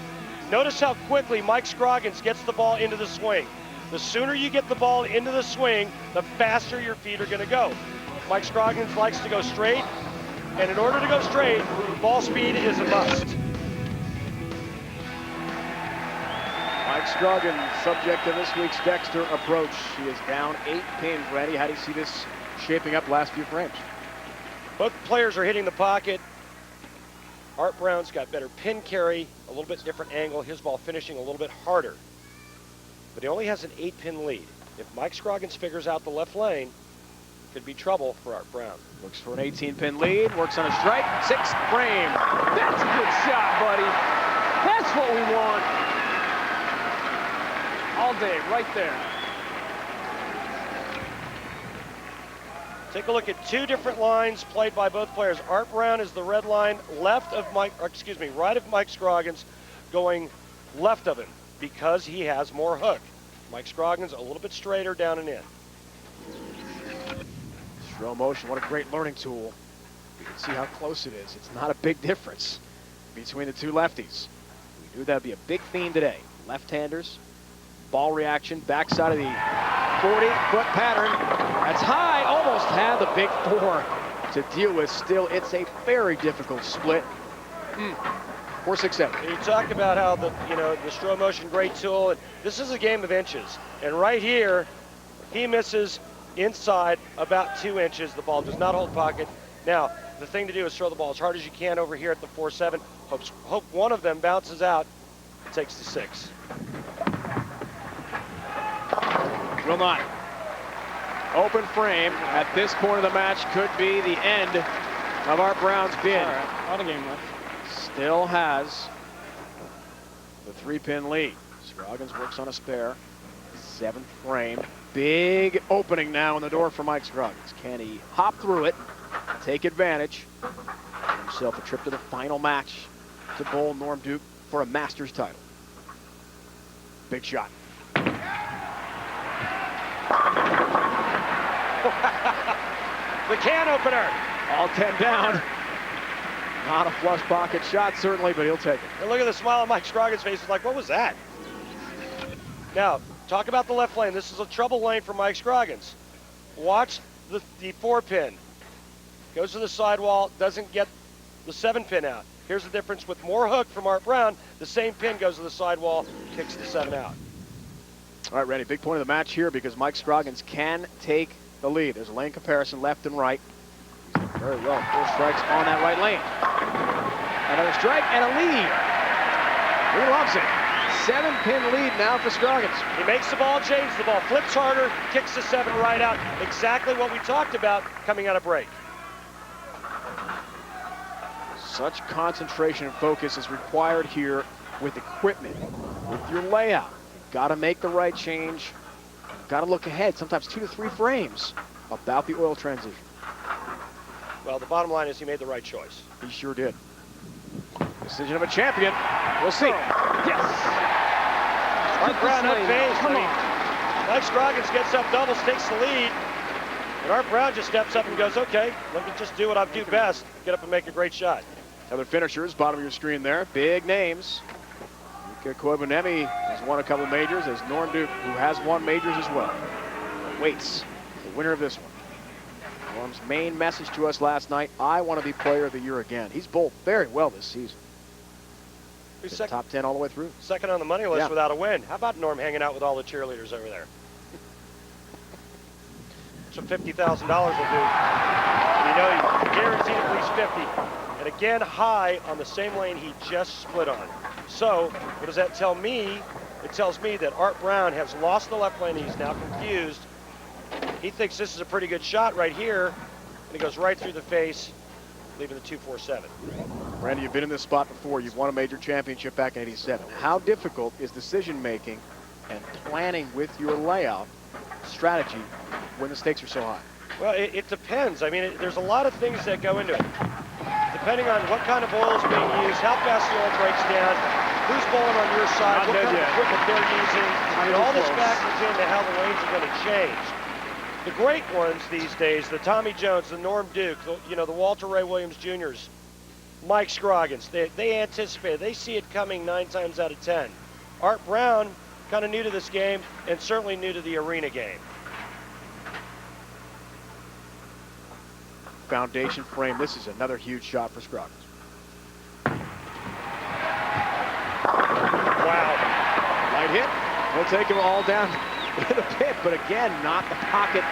Notice how quickly Mike Scroggins gets the ball into the swing. The sooner you get the ball into the swing, the faster your feet are going to go. Mike Scroggins likes to go straight, and in order to go straight, ball speed is a must. Mike Scroggins, subject to this week's Dexter approach. He is down 8 pins. Randy, how do you see this shaping up last few frames? Both players are hitting the pocket. Art Brown's got better pin carry, a little bit different angle, his ball finishing a little bit harder. But he only has an 8-pin lead. If Mike Scroggins figures out the left lane, it could be trouble for Art Brown. Looks for an 18-pin lead, works on a strike, 6th frame. That's a good shot, buddy. That's what we want. All day, right there. Take a look at 2 different lines played by both players. Art Brown is the red line right of Mike Scroggins, going left of him because he has more hook. Mike Scroggins a little bit straighter down and in. Slow motion, what a great learning tool. You can see how close it is. It's not a big difference between the two lefties. We knew that would be a big theme today. Left-handers, ball reaction, backside of the 40-foot pattern. That's high, almost had the big 4 to deal with. Still, it's a very difficult split. 4, 6, 7. You talked about how the slow motion great tool, and this is a game of inches. And right here, he misses inside about 2 inches. The ball does not hold pocket. Now, the thing to do is throw the ball as hard as you can over here at the 4-7. Hope one of them bounces out and takes the 6. Will not. Open frame at this point of the match could be the end of Art Brown's bid. All right, a lot of game left. Still has the 3-pin lead. Scroggins works on a spare. 7th frame. Big opening now in the door for Mike Scroggins. Can he hop through it, take advantage, get himself a trip to the final match to bowl Norm Duke for a Masters title? Big shot. The can opener. All 10 down. Not a flush pocket shot, certainly, but he'll take it. And look at the smile on Mike Scroggins' face. It's like, what was that? Now, talk about the left lane. This is a trouble lane for Mike Scroggins. Watch the 4-pin. Goes to the sidewall, doesn't get the 7-pin out. Here's the difference with more hook from Art Brown. The same pin goes to the sidewall, kicks the 7 out. All right, Randy, big point of the match here because Mike Scroggins can take the lead. There's a lane comparison left and right. He's in a Very well. 4 strikes on that right lane. Another strike and a lead. He loves it. 7-pin lead now for Scroggins. He makes the ball change. The ball flips harder, kicks the 7 right out. Exactly what we talked about coming out of break. Such concentration and focus is required here with equipment, with your layout. You've got to make the right change. You've got to look ahead, sometimes 2 to 3 frames about the oil transition. Well, the bottom line is he made the right choice. He sure did. Decision of a champion. We'll see. Yes. Art Brown unfazed. Come on. Mike Scroggins gets up, doubles, takes the lead. And Art Brown just steps up and goes, okay, let me just do what I do best. Get up and make a great shot. Other finishers, bottom of your screen there. Big names. Mika Koivuniemen has won a couple of majors. There's Norm Duke, who has won majors as well. Waits, the winner of this one. Norm's main message to us last night, I want to be player of the year again. He's bowled very well this season. He's top 10 all the way through. Second on the money list without a win. How about Norm hanging out with all the cheerleaders over there? That's what $50,000 will do. And you know, you guaranteed at least 50. And again, high on the same lane he just split on. So, what does that tell me? It tells me that Art Brown has lost the left lane. He's now confused. He thinks this is a pretty good shot right here. And he goes right through the face, leaving the 247. Randy, you've been in this spot before. You've won a major championship back in '87. How difficult is decision-making and planning with your layout strategy when the stakes are so high? Well, it depends. I mean, there's a lot of things that go into it. Depending on what kind of oil is being used, how fast the oil breaks down, who's bowling on your side, what kind of equipment they're using, and all this factors into how the lanes are going to change. The great ones these days, the Tommy Jones, the Norm Duke, the Walter Ray Williams Jr.'s, Mike Scroggins, they anticipate it. They see it coming 9 times out of 10. Art Brown, kind of new to this game, and certainly new to the arena game. Foundation frame. This is another huge shot for Scroggins. Wow. Light hit. He'll take him all down in the pit, but again, not the pocket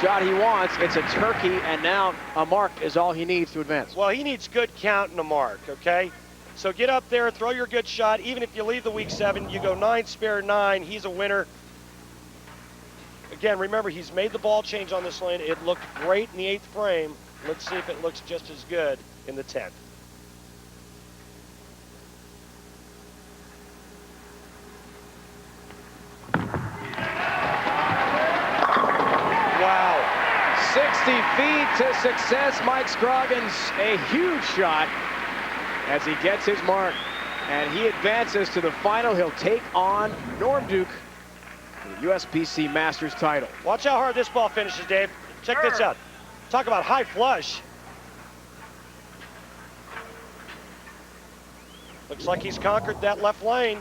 shot he wants. It's a turkey, and now a mark is all he needs to advance. Well, he needs good count and a mark, okay? So get up there, throw your good shot. Even if you leave the week 7, you go 9 spare 9. He's a winner. Again, remember, he's made the ball change on this lane. It looked great in the 8th frame. Let's see if it looks just as good in the 10th. Wow. 60 feet to success. Mike Scroggins, a huge shot as he gets his mark. And he advances to the final. He'll take on Norm Duke, the USBC Masters title. Watch how hard this ball finishes, Dave. Check this out. Talk about high flush. Looks like he's conquered that left lane.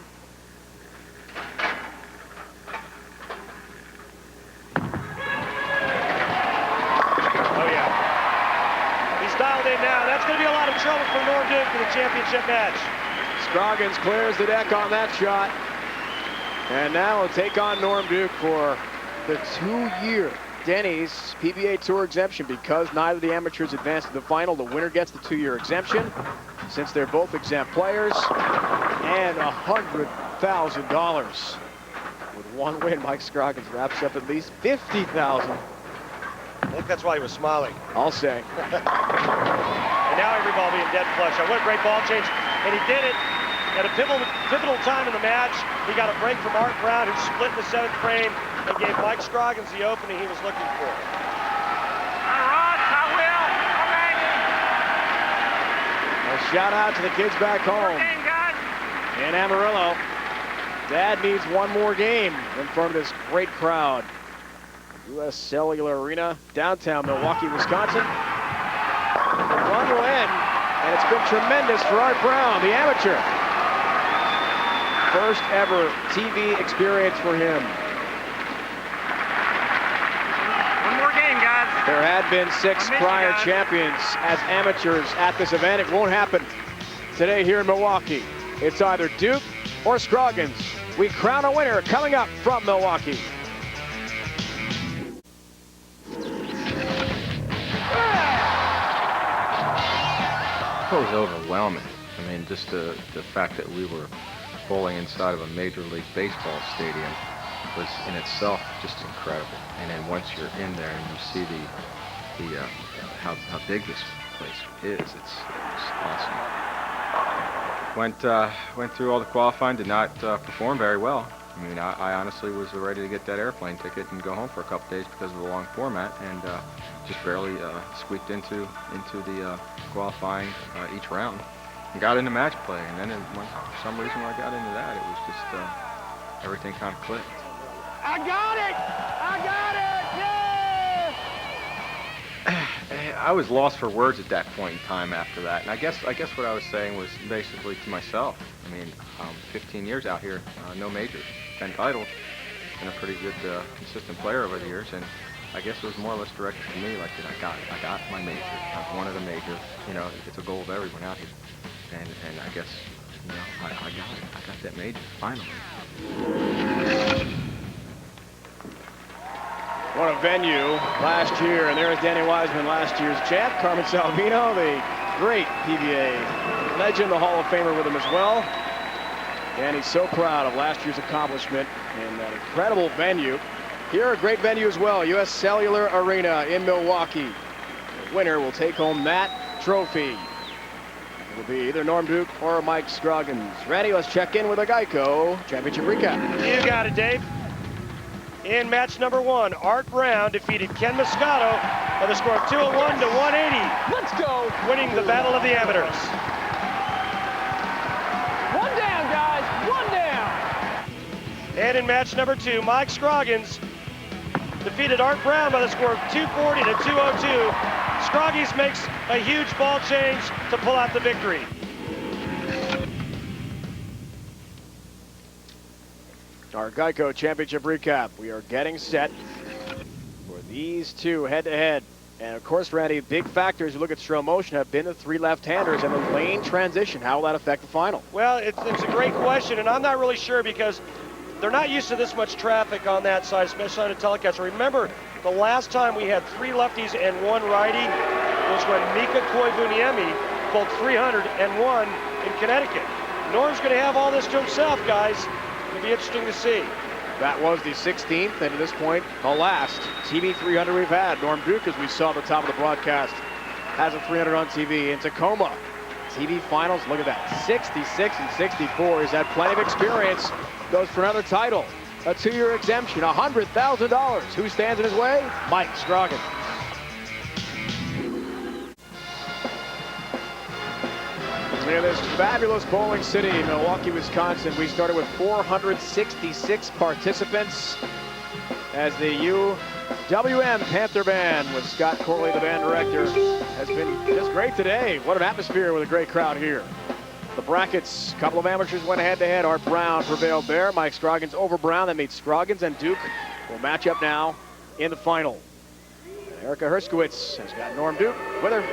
Oh, yeah. He's dialed in now. That's going to be a lot of trouble for Norm Duke in the championship match. Scroggins clears the deck on that shot. And now we'll take on Norm Duke for the 2-year Denny's PBA Tour exemption. Because neither of the amateurs advanced to the final, the winner gets the 2-year exemption, since they're both exempt players, and $100,000. With one win, Mike Scroggins wraps up at least $50,000. I think that's why he was smiling. I'll say. And now every ball being dead flush. What a great ball change. And he did it at a pivotal time in the match. He got a break from Art Brown, who split in the 7th frame and gave Mike Scroggins the opening he was looking for. A shout out to the kids back home in Amarillo. Dad needs one more game in front of this great crowd. U.S. Cellular Arena, downtown Milwaukee, Wisconsin. The run will end, and it's been tremendous for Art Brown, the amateur. First ever TV experience for him. One more game, guys. There had been 6 prior champions as amateurs at this event. It won't happen today here in Milwaukee. It's either Duke or Scroggins. We crown a winner coming up from Milwaukee. It was overwhelming. I mean, just the fact that we were bowling inside of a Major League Baseball stadium was in itself just incredible. And then once you're in there and you see how big this place is, it's awesome. Went through all the qualifying, did not perform very well. I mean, I honestly was ready to get that airplane ticket and go home for a couple days because of the long format, and just barely squeaked into the qualifying each round. And got into match play, and then for some reason when I got into that, it was just everything kind of clicked. I got it! I got it! Yeah! I was lost for words at that point in time after that, and I guess what I was saying was basically to myself. I mean, 15 years out here, no majors, 10 titles, been a pretty good, consistent player over the years, and I guess it was more or less directed to me, like, I got my major. I've wanted a major. You know, it's a goal of everyone out here, and I guess, you know, I got it. I got that major finally. What a venue last year, and there's Danny Wiseman, last year's champ. Carmen Salvino, the great PBA legend, the Hall of Famer with him as well. Danny's so proud of last year's accomplishment in that incredible venue. Here, a great venue as well, US Cellular Arena in Milwaukee. The winner will take home that trophy. It'll be either Norm Duke or Mike Scroggins. Randy, let's check in with a Geico Championship recap. You got it, Dave. In match number 1, Art Brown defeated Ken Muscato by the score of 201 to 180. Let's go! Winning the Battle of the Amateurs. One down, guys! One down! And in match number 2, Mike Scroggins defeated Art Brown by the score of 240 to 202. Scroggins makes a huge ball change to pull out the victory. Our Geico Championship recap. We are getting set for these two head-to-head. And of course, Randy, big factors you look at slow motion have been the 3 left-handers and the lane transition. How will that affect the final? Well, it's a great question, and I'm not really sure because they're not used to this much traffic on that side, especially on the telecast. Remember, the last time we had 3 lefties and 1 righty was when Mika Koivuniemi pulled 301 in Connecticut. Norm's going to have all this to himself, guys. It'll be interesting to see. That was the 16th, and at this point, the last TV 300 we've had. Norm Duke, as we saw at the top of the broadcast, has a 300 on TV in Tacoma. TV finals, look at that, 66 and 64. He's had plenty of experience. Goes for another title, a 2-year exemption, $100,000. Who stands in his way? Mike Scroggins. Near this fabulous bowling city, Milwaukee, Wisconsin. We started with 466 participants as the UWM Panther Band with Scott Corley, the band director, has been just great today. What an atmosphere with a great crowd here. The brackets, a couple of amateurs went head-to-head. Art Brown prevailed there. Mike Scroggins over Brown. That means Scroggins and Duke will match up now in the final. Erica Herskowitz has got Norm Duke with her.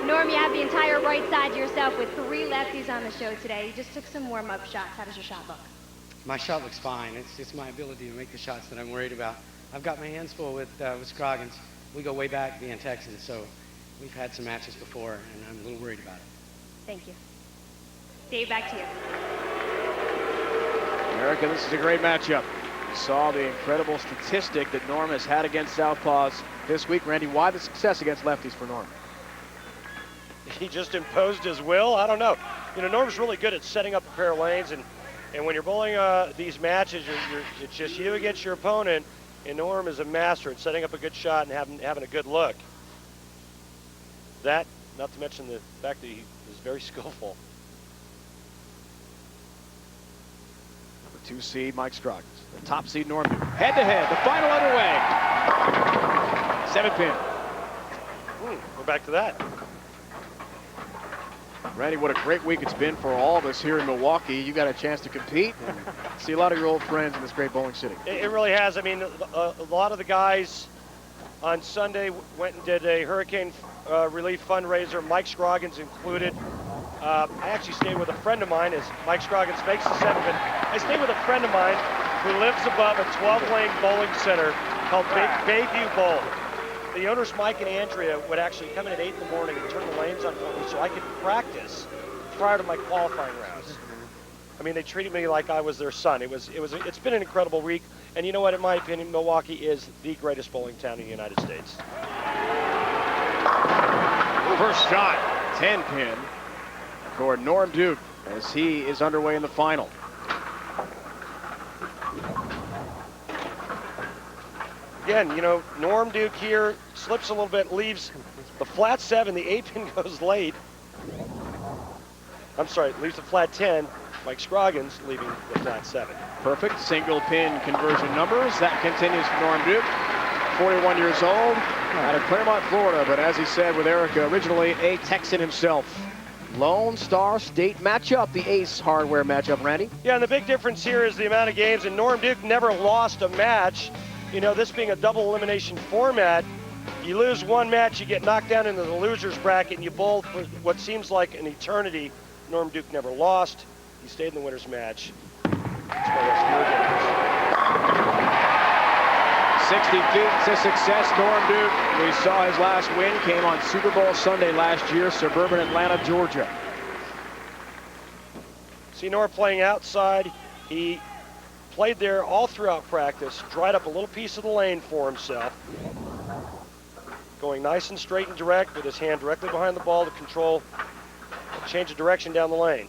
Norm, you have the entire right side to yourself with 3 lefties on the show today. You just took some warm-up shots. How does your shot look? My shot looks fine. It's just my ability to make the shots that I'm worried about. I've got my hands full with Scroggins. We go way back being Texans, so we've had some matches before, and I'm a little worried about it. Thank you. Dave, back to you. Erica, this is a great matchup. We saw the incredible statistic that Norm has had against southpaws this week. Randy, why the success against lefties for Norm? He just imposed his will. I don't know. You know, Norm's really good at setting up a pair of lanes, and when you're bowling these matches, it's just you against your opponent, and Norm is a master at setting up a good shot and having a good look. That, not to mention the fact that he is very skillful. Number 2 seed, Mike Scroggins. The top seed, Norm Duke. Head-to-head, the final underway. 7-pin. We're back to that. Randy, what a great week it's been for all of us here in Milwaukee. You got a chance to compete and see a lot of your old friends in this great bowling city. It really has. I mean, a lot of the guys on Sunday went and did a hurricane relief fundraiser, Mike Scroggins included. I actually stayed with a friend of mine as Mike Scroggins makes the 7-pin. I stayed with a friend of mine who lives above a 12-lane bowling center called Bayview Bowl. the owners, Mike and Andrea, would actually come in at 8 in the morning and turn the lanes on for me so I could practice prior to my qualifying rounds. I mean, they treated me like I was their son. It's been an incredible week. And you know what? In my opinion, Milwaukee is the greatest bowling town in the United States. First shot, 10-pin for Norm Duke as he is underway in the final. Again, you know, Norm Duke here slips a little bit, leaves the flat 7, the 8-pin goes late. I'm sorry, leaves the flat 10. Mike Scroggins leaving the flat 7. Perfect single pin conversion numbers. That continues for Norm Duke. 41 years old, out of Claremont, Florida, but as he said with Erica, originally a Texan himself. Lone Star State matchup, the Ace Hardware matchup, Randy. Yeah, and the big difference here is the amount of games, and Norm Duke never lost a match. You know, this being a double elimination format, you lose one match, you get knocked down into the loser's bracket, and you bowl for what seems like an eternity. Norm Duke never lost. He stayed in the winner's match. 60 feet to success, Norm Duke. We saw his last win came on Super Bowl Sunday last year, suburban Atlanta, Georgia. See Norm playing outside. He played there all throughout practice, dried up a little piece of the lane for himself. Going nice and straight and direct with his hand directly behind the ball to control a change of direction down the lane.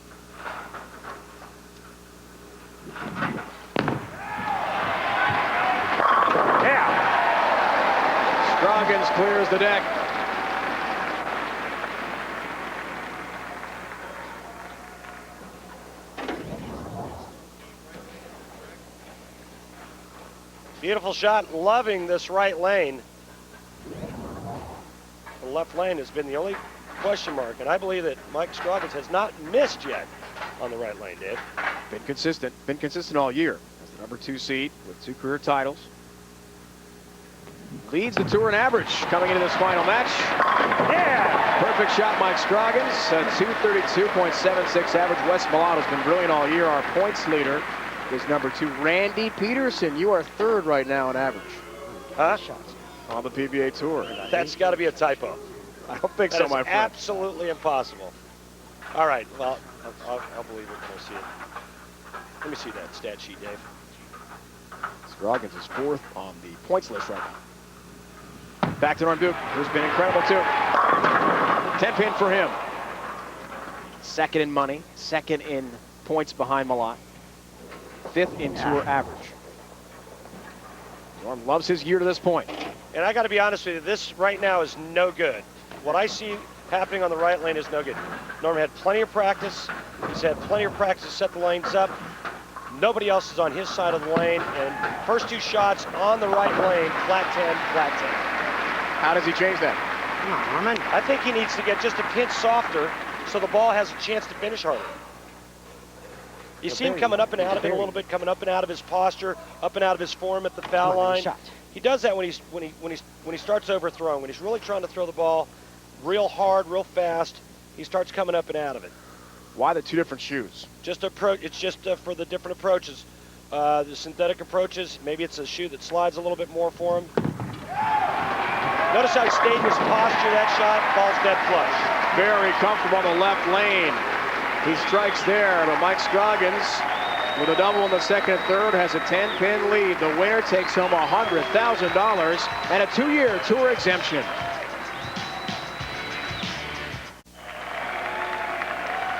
Scroggins clears the deck. Beautiful shot, loving this right lane. The left lane has been the only question mark, and I believe that Mike Scroggins has not missed yet on the right lane, Dave. Been consistent all year as the number 2 seed with 2 career titles. Leads the tour in average coming into this final match. Yeah! Perfect shot, Mike Scroggins. 232.76 average. Wes Milato's been brilliant all year. Our points leader is number 2, Randy Peterson. You are 3rd right now in average. Huh? On the PBA Tour. That's got to be a typo. I don't think That so, is my friend. absolutely impossible. All right, well, I'll believe it when I see it. Let me see that stat sheet, Dave. Scroggins is 4th on the points list right now. Back to Norm Duke, who's been incredible too. 10-pin for him. 2nd in money, 2nd in points behind Malott. 5th in tour average. Norm loves his year to this point. And I got to be honest with you, this right now is no good. What I see happening on the right lane is no good. Norm had plenty of practice. He's had plenty of practice to set the lanes up. Nobody else is on his side of the lane. And first 2 shots on the right lane, flat 10, flat 10. How does he change that? Come on, Norman. I think he needs to get just a pinch softer so the ball has a chance to finish harder. You see him coming up and out of it a little bit, coming up and out of his posture, up and out of his form at the foul line. He does that when he starts overthrowing, when he's really trying to throw the ball real hard, real fast. He starts coming up and out of it. Why the 2 different shoes? Just approach. It's just for the different approaches. The synthetic approaches, maybe it's a shoe that slides a little bit more for him. Notice how he stayed in his posture. That shot falls dead flush. Very comfortable on the left lane. He strikes there, but Mike Scroggins, with a double in the 2nd and 3rd, has a 10-pin lead. The winner takes home $100,000 and a 2-year tour exemption.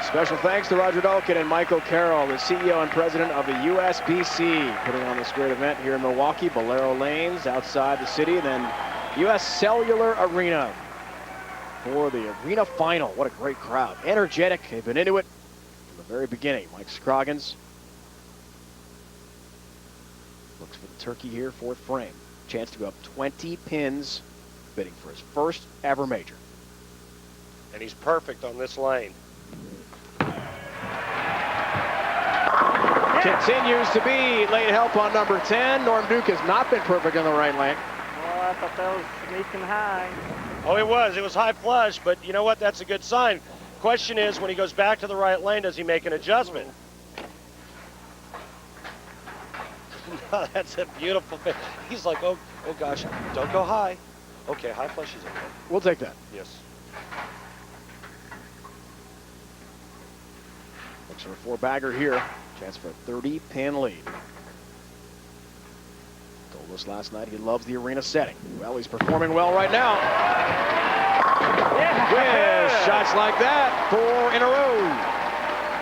Special thanks to Roger Dalkin and Michael Carroll, the CEO and president of the USBC, putting on this great event here in Milwaukee, Bolero Lanes outside the city, and then US Cellular Arena for the arena final. What a great crowd. Energetic. They've been into it from the very beginning. Mike Scroggins looks for the turkey here, 4th frame. Chance to go up 20 pins, bidding for his 1st ever major. And he's perfect on this lane. Continues to be late help on number 10. Norm Duke has not been perfect on the right lane. Well, I thought that was sneaking high. Oh, it was. It was high flush, but you know what? That's a good sign. Question is, when he goes back to the right lane, does he make an adjustment? That's a beautiful thing. He's like, oh gosh, don't go high. Okay, high flush is okay. We'll take that. Yes. Looks for a four-bagger here. Chance for a 30-pin lead. Told us last night he loves the arena setting. Well, he's performing well right now. With shots like that, 4 in a row.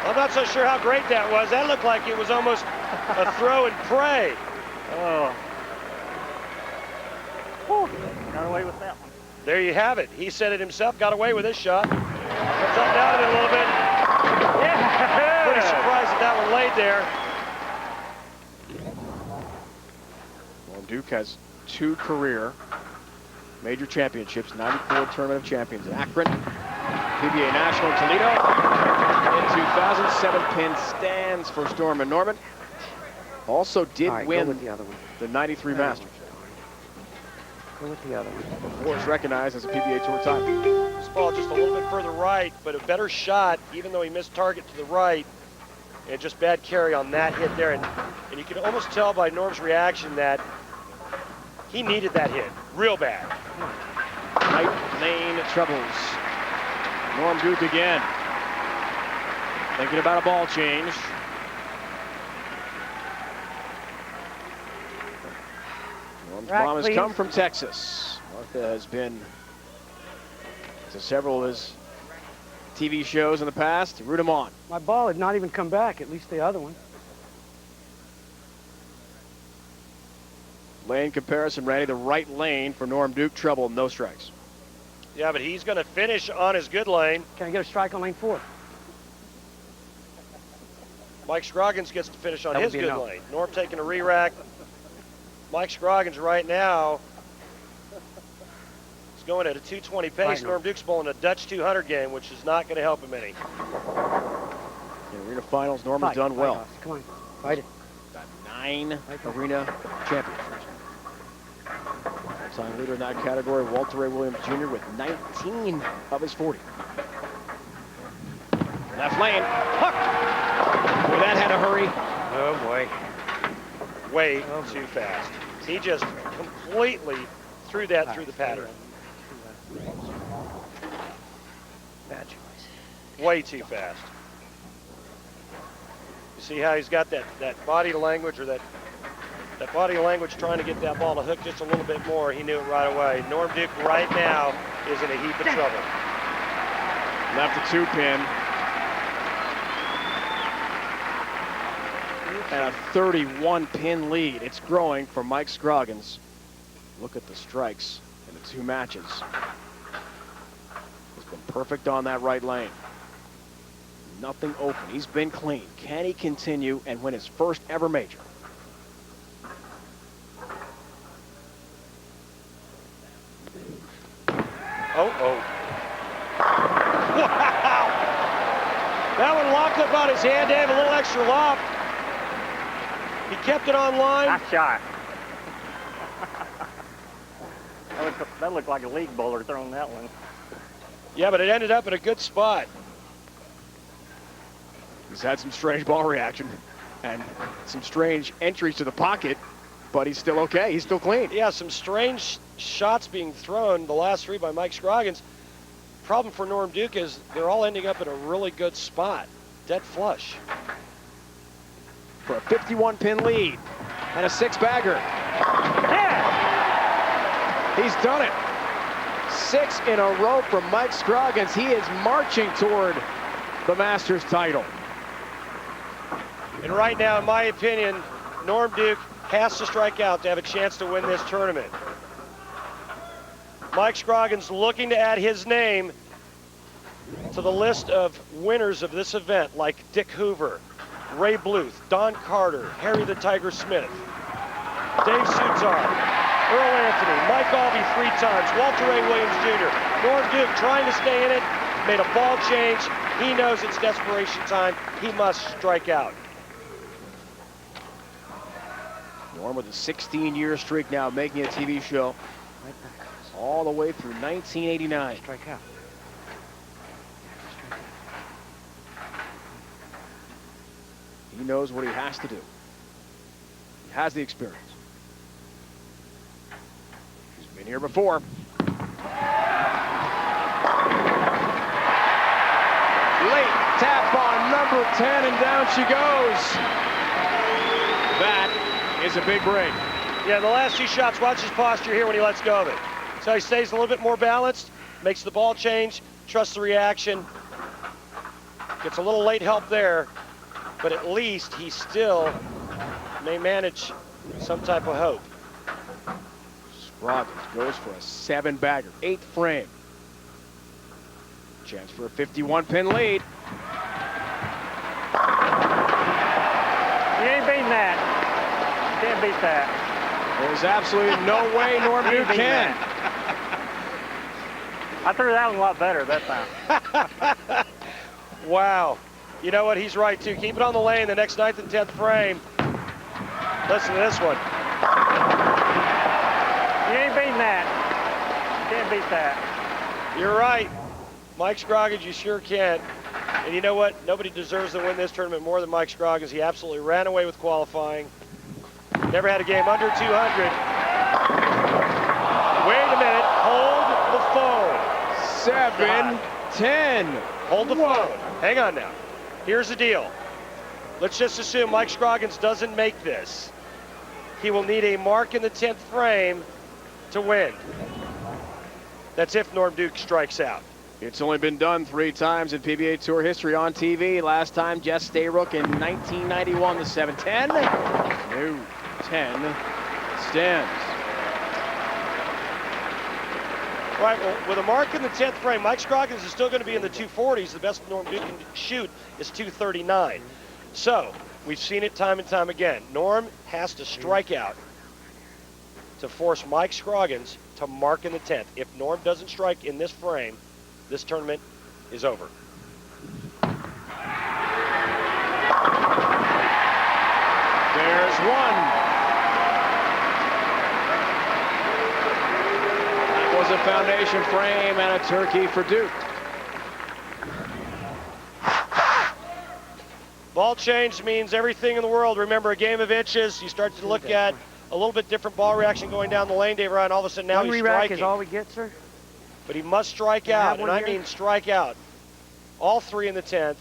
I'm not so sure how great that was. That looked like it was almost a throw and pray. Oh. Whew. Got away with that one. There you have it. He said it himself, got away with this shot. Comes up down it a little bit. Yeah. Pretty surprised that one laid there. Well, Duke has 2 career major championships, 94 Tournament of Champions in Akron, PBA National in Toledo. In 2007, pin stands for Stormin Norman. Also did win the 93 Masters. Go with the other one. Before it's recognized as a PBA Tour title. This ball just a little bit further right, but a better shot, even though he missed target to the right. And just bad carry on that hit there. And you can almost tell by Norm's reaction that he needed that hit real bad. Right lane troubles. Norm Duke again. Thinking about a ball change. Norm's mom has come from Texas. Martha has been to several of his TV shows in the past. Root him on. My ball had not even come back, at least the other one. Lane comparison, Randy. The right lane for Norm Duke, trouble, no strikes. Yeah, but he's going to finish on his good lane. Can I get a strike on lane 4? Mike Scroggins gets to finish on That would his be a good no. lane. Norm taking a re-rack. Mike Scroggins right now is going at a 220 pace. Right, Norm Duke's bowling a Dutch 200 game, which is not going to help him any. In arena finals, Norm has done well. Come on, fight it. Got 9 arena championships. All-time leader in that category, Walter Ray Williams Jr. with 19 of his 40. Left lane, hook. Boy, that had to hurry. Oh boy. Way too fast. He just completely threw that through the pattern. Bad choice. Way too fast. You see how he's got that body language, or that body language trying to get that ball to hook just a little bit more. He knew it right away. Norm Duke right now is in a heap of trouble. Left the 2-pin. And a 31-pin lead. It's growing for Mike Scroggins. Look at the strikes in the 2 matches. He's been perfect on that right lane. Nothing open. He's been clean. Can he continue and win his first ever major? Oh. Wow! That one locked up on his hand, Dave. A little extra loft. He kept it on line. Nice shot. That looked like a league bowler throwing that one. Yeah, but it ended up in a good spot. He's had some strange ball reaction and some strange entries to the pocket, but he's still okay. He's still clean. Yeah, some strange shots being thrown, the last 3 by Mike Scroggins. Problem for Norm Duke is they're all ending up in a really good spot. Dead flush. For a 51-pin lead and a 6-bagger. Yeah! He's done it. 6 in a row from Mike Scroggins. He is marching toward the Masters title. And right now, in my opinion, Norm Duke has to strike out to have a chance to win this tournament. Mike Scroggins looking to add his name to the list of winners of this event, like Dick Hoover, Ray Bluth, Don Carter, Harry the Tiger Smith, Dave Sutar, Earl Anthony, Mike Albee 3 times, Walter Ray Williams Jr., Norm Duke trying to stay in it, made a ball change. He knows it's desperation time. He must strike out. Norm with a 16-year streak now, making a TV show all the way through 1989. Strike out. He knows what he has to do. He has the experience. He's been here before. Late tap on number 10, and down she goes. That is a big break. Yeah, the last two shots, watch his posture here when he lets go of it. So he stays a little bit more balanced, makes the ball change, trusts the reaction. Gets a little late help there, but at least he still may manage some type of hope. Scroggins goes for a 7-bagger, 8th frame. Chance for a 51-pin lead. You ain't beating that. Can't beat that. There's absolutely no way Norm Duke can. I threw that one a lot better that time. Wow. You know what? He's right, too. Keep it on the lane the next 9th and 10th frame. Listen to this one. You ain't beating that. Can't beat that. You're right. Mike Scroggins, you sure can. And you know what? Nobody deserves to win this tournament more than Mike Scroggins. He absolutely ran away with qualifying. Never had a game under 200. Wait a minute. Hold the phone. 7-10. Hold the phone. Hang on now. Here's the deal. Let's just assume Mike Scroggins doesn't make this. He will need a mark in the 10th frame to win. That's if Norm Duke strikes out. It's only been done 3 times in PBA Tour history on TV. Last time, Jess Stayrook in 1991, the 7-10. No, 10 stands. Right, well, with a mark in the 10th frame, Mike Scroggins is still going to be in the 240s. The best Norm Duke can shoot is 239. So, we've seen it time and time again. Norm has to strike out to force Mike Scroggins to mark in the 10th. If Norm doesn't strike in this frame, this tournament is over. There's one. That was a foundation frame and a turkey for Duke. Ball change means everything in the world. Remember, a game of inches, you start to look at a little bit different ball reaction going down the lane, Dave Ryan. All of a sudden now he's striking. Is all we get, sir? But he must strike out, and I mean strike out. All 3 in the 10th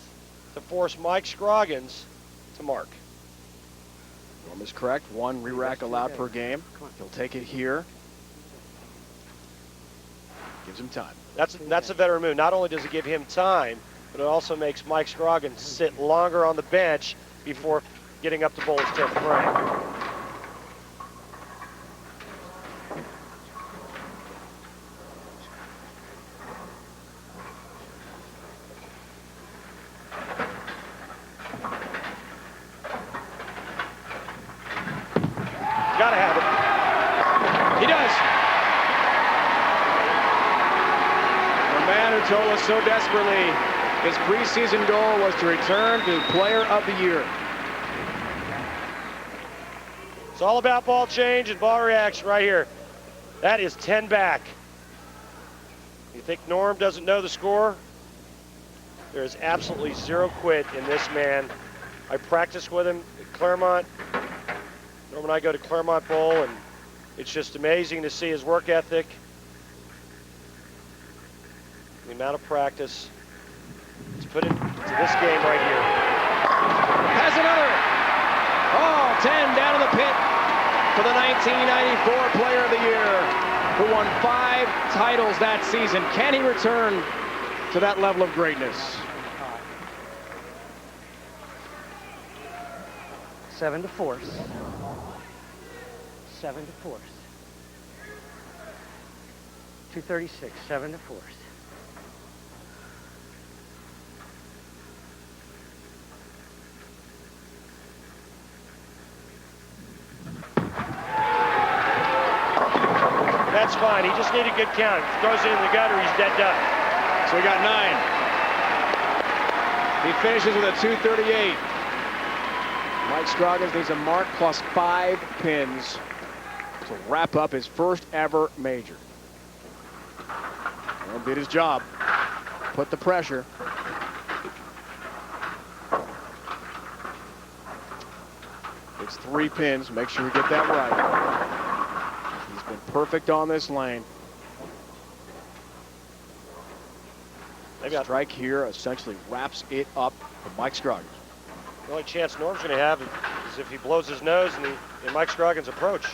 to force Mike Scroggins to mark. Norm is correct. 1 re-rack allowed per game. He'll take it here. Gives him time. That's a veteran move. Not only does it give him time, but it also makes Mike Scroggins sit longer on the bench before getting up to bowl his 10th frame. Gotta have it. He does. The man who told us so desperately his preseason goal was to return to Player of the Year. It's all about ball change and ball reaction right here. That is 10 back. You think Norm doesn't know the score? There is absolutely zero quit in this man. I practiced with him at Claremont. Norm and I go to Claremont Bowl, and it's just amazing to see his work ethic, the amount of practice. Let's put it to this game right here. Has another. Oh, 10 down in the pit for the 1994 Player of the Year, who won 5 titles that season. Can he return to that level of greatness? 7 to force. 7 to force. 236, 7 to force. That's fine. He just needed a good count. If he throws it in the gutter, he's dead done. So he got 9. He finishes with a 238. Mike Scroggins needs a mark plus 5 pins to wrap up his first ever major. Well, did his job. Put the pressure. It's 3 pins. Make sure we get that right. He's been perfect on this lane. Strike here essentially wraps it up for Mike Scroggins. The only chance Norm's going to have is if he blows his nose in Mike Scroggins' approach.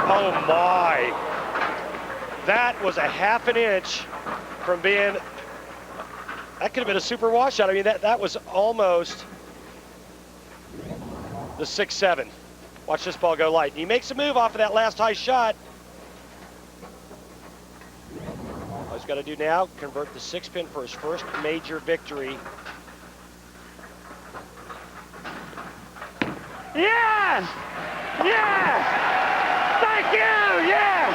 Oh my! That was a half an inch from being. That could have been a super washout. I mean, that was almost the 6-7. Watch this ball go light. He makes a move off of that last high shot. All he's got to do now, convert the 6-pin for his first major victory. Yes! Yes! Thank you! Yes!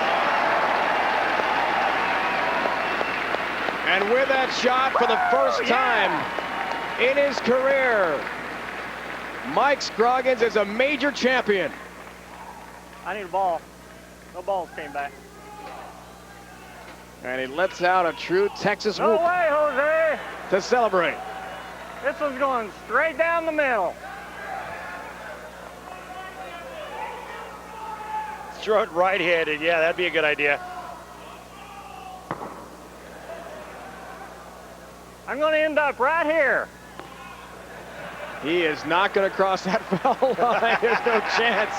And with that shot for the first time in his career, Mike Scroggins is a major champion. I need a ball. No balls came back. And he lets out a true Texas No whoop way, Jose! to celebrate. This one's going straight down the middle. Throw it right-handed. Yeah, that'd be a good idea. I'm going to end up right here. He is not going to cross that foul line. There's no chance.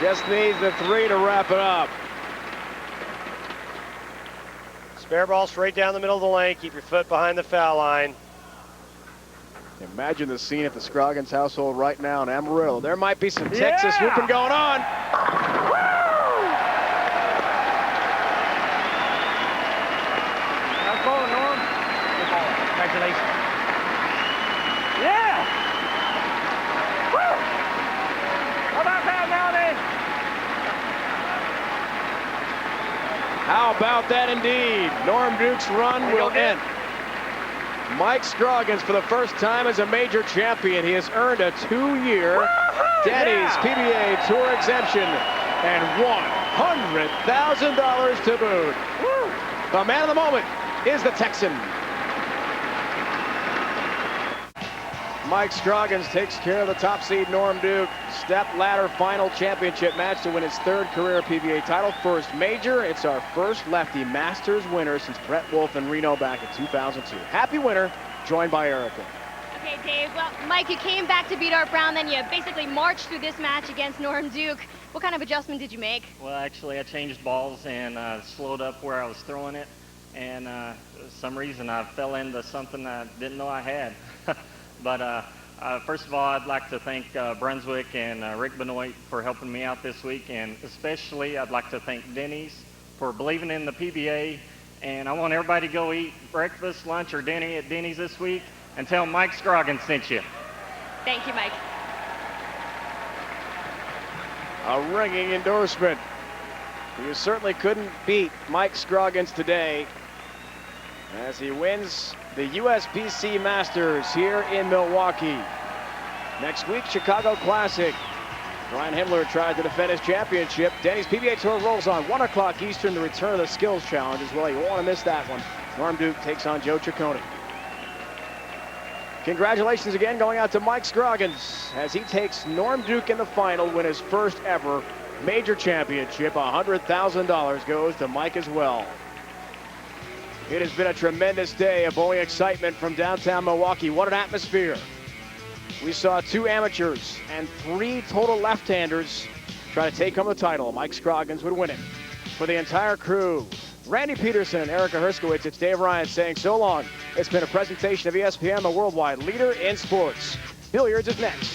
Just needs the 3 to wrap it up. Spare ball straight down the middle of the lane. Keep your foot behind the foul line. Imagine the scene at the Scroggins household right now in Amarillo. There might be some Texas whooping going on. Nice ball, Norm. Good ball. Congratulations. Yeah! Woo! How about that now, then? How about that indeed? Norm Duke's run will end. Mike Scroggins, for the first time as a major champion, he has earned a 2-year Denny's PBA Tour exemption and $100,000 to boot. The man of the moment is the Texan. Mike Scroggins takes care of the top seed Norm Duke. Step ladder final championship match to win his 3rd career PBA title. First major. It's our first lefty Masters winner since Brett Wolf in Reno back in 2002. Happy winner, joined by Erica. Okay, Dave. Well, Mike, you came back to beat Art Brown, then you basically marched through this match against Norm Duke. What kind of adjustment did you make? Well, actually, I changed balls and slowed up where I was throwing it. And for some reason, I fell into something I didn't know I had. But first of all, I'd like to thank Brunswick and Rick Benoit for helping me out this week. And especially, I'd like to thank Denny's for believing in the PBA. And I want everybody to go eat breakfast, lunch, or dinner at Denny's this week and tell Mike Scroggins sent you. Thank you, Mike. A ringing endorsement. You certainly couldn't beat Mike Scroggins today as he wins the USBC Masters here in Milwaukee. Next week, Chicago Classic. Brian Himmler tried to defend his championship. Denny's PBA Tour rolls on 1 o'clock Eastern, the return of the Skills Challenge as well. You won't want to miss that one. Norm Duke takes on Joe Ciccone. Congratulations again going out to Mike Scroggins as he takes Norm Duke in the final, win his first ever major championship. $100,000 goes to Mike as well. It has been a tremendous day of bowling excitement from downtown Milwaukee. What an atmosphere. We saw 2 amateurs and 3 total left-handers try to take home the title. Mike Scroggins would win it. For the entire crew, Randy Peterson and Erica Herskowitz, it's Dave Ryan saying so long. It's been a presentation of ESPN, the worldwide leader in sports. Billiards is next.